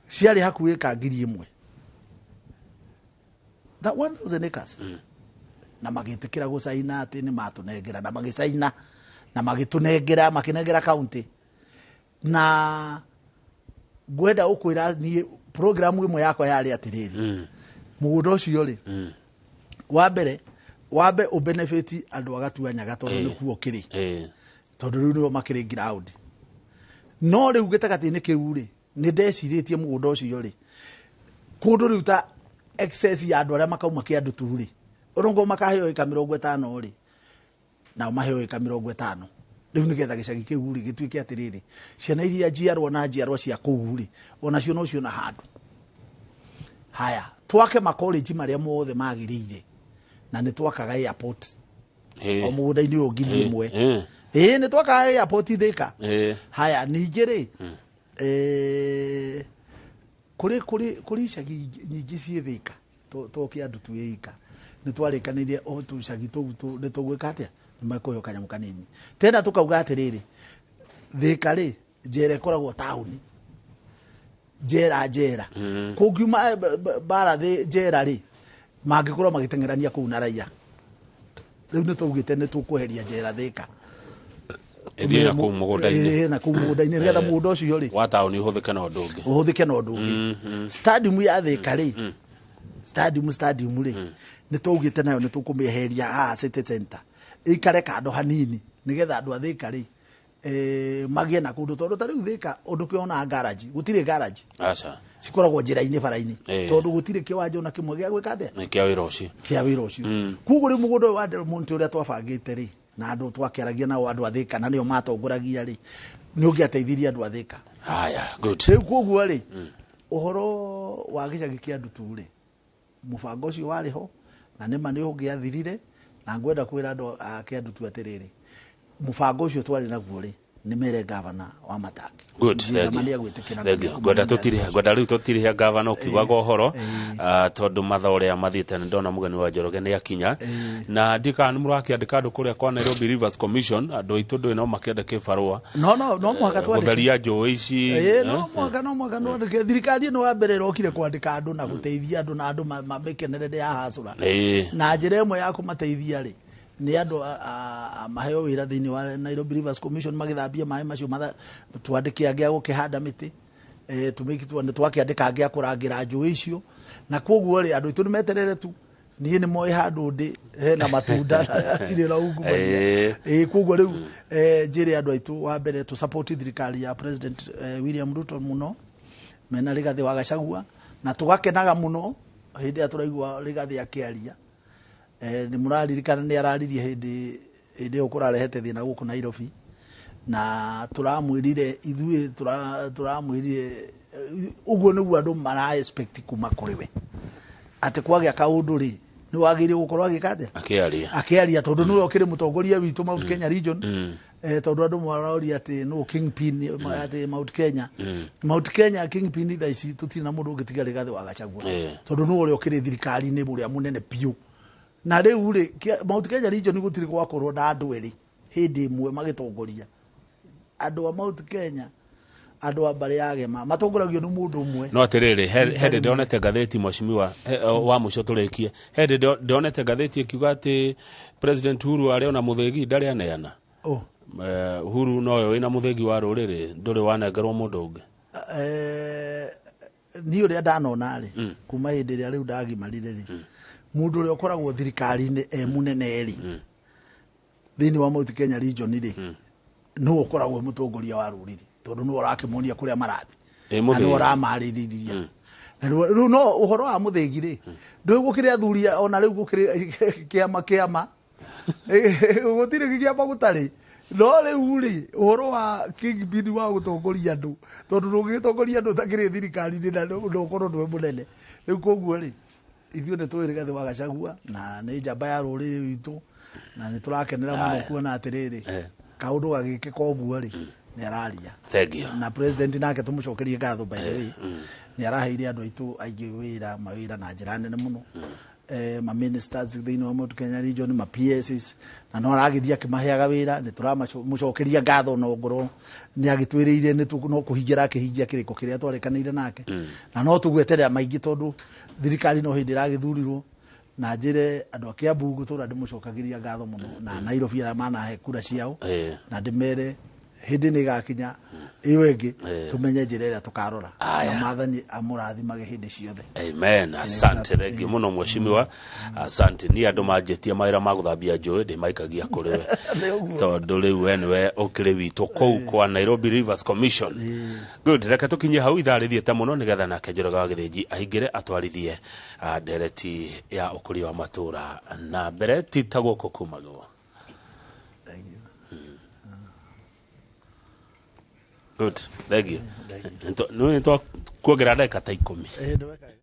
ciari hakuwi ka ngiri imwe that 1000 acres na magitikira gusaina ati ni matunengera na magisaina na magitunengera makinengera county na gwenda ukwira ni program imwe yakwa yari atiriri mugunda ucio ri wambe u benefit andu agatua nyaga tondu ni kuo kiri tondu riu no makiri ground no riu gitagatini kiu ri ni ndeciritie mugunda ucio ri kundu riu ta excess ya andu aria makauma ki andu tu ri urongo makaheo ika 50 ri na maheo ika 50 riu ni getha gicagi kiu ri gituike atiriri ciana iria njiarwo na njiarwo cia kuu ri ona cio no cio na handu haya twake makoleji maria mothe magiriire na ni twakaga airport o mugunda-ini uyu ngiri imwe ni twakaga airport Thika haya ningi ri kuri icagi nyingi cie Thika to kiandu tuika ni twarikanirie o tu icagi tu ni tugwika atia ni makuyo kanyamu kanini tena tukauga atiriri Thika ri njera ikoragwo tauni njera kungiuma bara thi njera ri mangikorwo magitengerania kuu na raia riu ni tugite ni tukuheria njera Thika ethia ku mugunda-ini na ku mugunda-ini getha mugunda ucio ri wa tauni uhuthike na undu ungi stadium ya Thika ri stadium ri ni tugite nayo ni tukumiheria city center ikare kando hanini nigetha andu a Thika ri magie na kundu tondu tariu Thika undu kiona garage gutire garage acha cikoragwo njira-ini bara-ini tondu gutire kiwanja ona kimwe gia gwika atia ni kia wira ucio kuguo ri mugunda wa Del Monte uria twabangite ri na andu twakiaragia nao andu a Thika na nio matongoragia ri ni ungiateithiria andu a Thika haya good riu kuguo ri uhoro wa gicagi kia andu tu ri mubango ucio wari ho na nima ni ungiathirire na ngwenda kwira andu a kia andu tu atiriri mubango ucio twari naguo ri ni mere governor wa Mataki good gwenda riu tutirihe governor ukiugaga uhoro tondu mathorea mathite ni ndona mugeni wa Njoroge ni akinya na ndika ni murakiandika andu kuria kwa Nairobi Rivers Commission andu itu ndu no makiandike barua no mwaka twandike gutheria njũĩ ici no mwaka no ndike thirikari no wambere rokire kwandika andu na guteithia andu na andu mamekenerere ya hasura na njira imwe ya kumateithia ri ni andu maheo wira thiini wa Nairobi Rivers Commission magithambia mai macio twandike angia gukihanda miti tumikitwa ni twakiandika angia kurangira njũĩ icio na koguo ri andu itu ni meterere tu ni ni moi handu ndi na matunda atire na ungu koguo riu njire andu aitu wa mbere tu support thirikari ya President William Ruto muno mena Rigathi wa Gachagua na tugakenaga muno hindi aturaigwa Rigathi akiaria ni muraririkana ni araririe hindi ukurarehete thina guku Nairobi na turamwirire ithui turamwirire uguo niguo andu mara expect kuma kuriwe ati kwagia kaundu ri ni wagire gukorwa gikate akiaria tondu niwe okire mutongoria witu Mount Kenya region tondu andu mwaraoria ati no kingpin ati Mount Kenya kingpin thaici tutina mundu ungitiga Rigathi wa Gachagua tondu niwe okire thirikari ni buria munene piu na riu ri Mount Kenya region gutire gwakorwo na andu eri hindi imwe magitongoria andu a Mount Kenya andu a bari agema matongoragio ni mundu umwe no atiriri hende ndonete gatheti mwashimiwa wa muco turikie hende ndonete gatheti ikiuga ati President Uhuru ari ona muthegi ndari aneana Uhuru noyo wina muthegi wa ruriri nduri wanengerwo mundu ungi ni uria ndanona ri kuma hindi ria riu ndagimarire ri mundu uria ukoragwo thirikari-ini munene ri thini wa Mount Kenya region ri no ukoragwo mutongoria wa ruriri tondu no rakimunia kuria marathi na no ramaririria na riu no uhoro wa muthegi ri ndui gukire athuria ona riu gukire kiama gutire kiama gutari no riu ri uhoro wa kingpin wa gutongoria andu tondu ndungitongoria andu takiri thirikari ni na no korwo ndwe munene riu koguo ri ithuĩ nĩ twĩrĩ Gathĩ wa Gachagua na nĩ njamba ya rũrĩrĩ rwitũ na nĩ tũrakenera mũno kuona atĩrĩrĩ kaũndũ gagĩkĩka ũguo rĩ nĩ araria na president nake tũmũcokerie ngatho by the way nĩ araheire andũ aitũ aingĩ mawĩra na njĩra nene mũno ma ministers thĩinĩ wa Mount Kenya region ma PSs na no aragĩthiĩ akĩmaheaga wĩra nĩ tũramũcokeria ngatho na ngoro nĩ agĩtwĩrĩire no kũhingia akĩhingia kĩrĩko kĩrĩa twarĩkanĩire nake na no tũgweterera maingĩ tondũ thirikari no hĩndĩ ĩragĩthurirwo na njĩre andũ a Kiambu gũtũra ndĩmũcokagĩria ngatho mũno na Nairobi arĩa manahe kura ciao na ndĩmere hĩndĩ nĩ gakinya iyo ĩngĩ tumenye njĩra ĩrĩa tukarora na maathani amũrathimage hĩndĩ ciothe. Amen. Asante regi muno mheshimiwa. Asante ni andũ manjĩtie mawĩra ma gũthambia njũĩ ndĩmaikagia kũrĩ we tondũ rĩu we nĩwe ũkĩrĩ witũ kũu kwa Nairobi Rivers Commission. Good, reke tũkinyie hau ithaa rĩthiĩte mũno nĩgetha nake Njoroge wa Gĩthĩnji ahingĩre atwarithie ndereti ya ũkũria wa matũra na mbere tita gũkũ kumagwo. Good, thank you. No to kuongerera ndagĩka ta 10.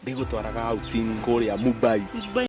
Ndigutwaraga outing kuria Mumbai.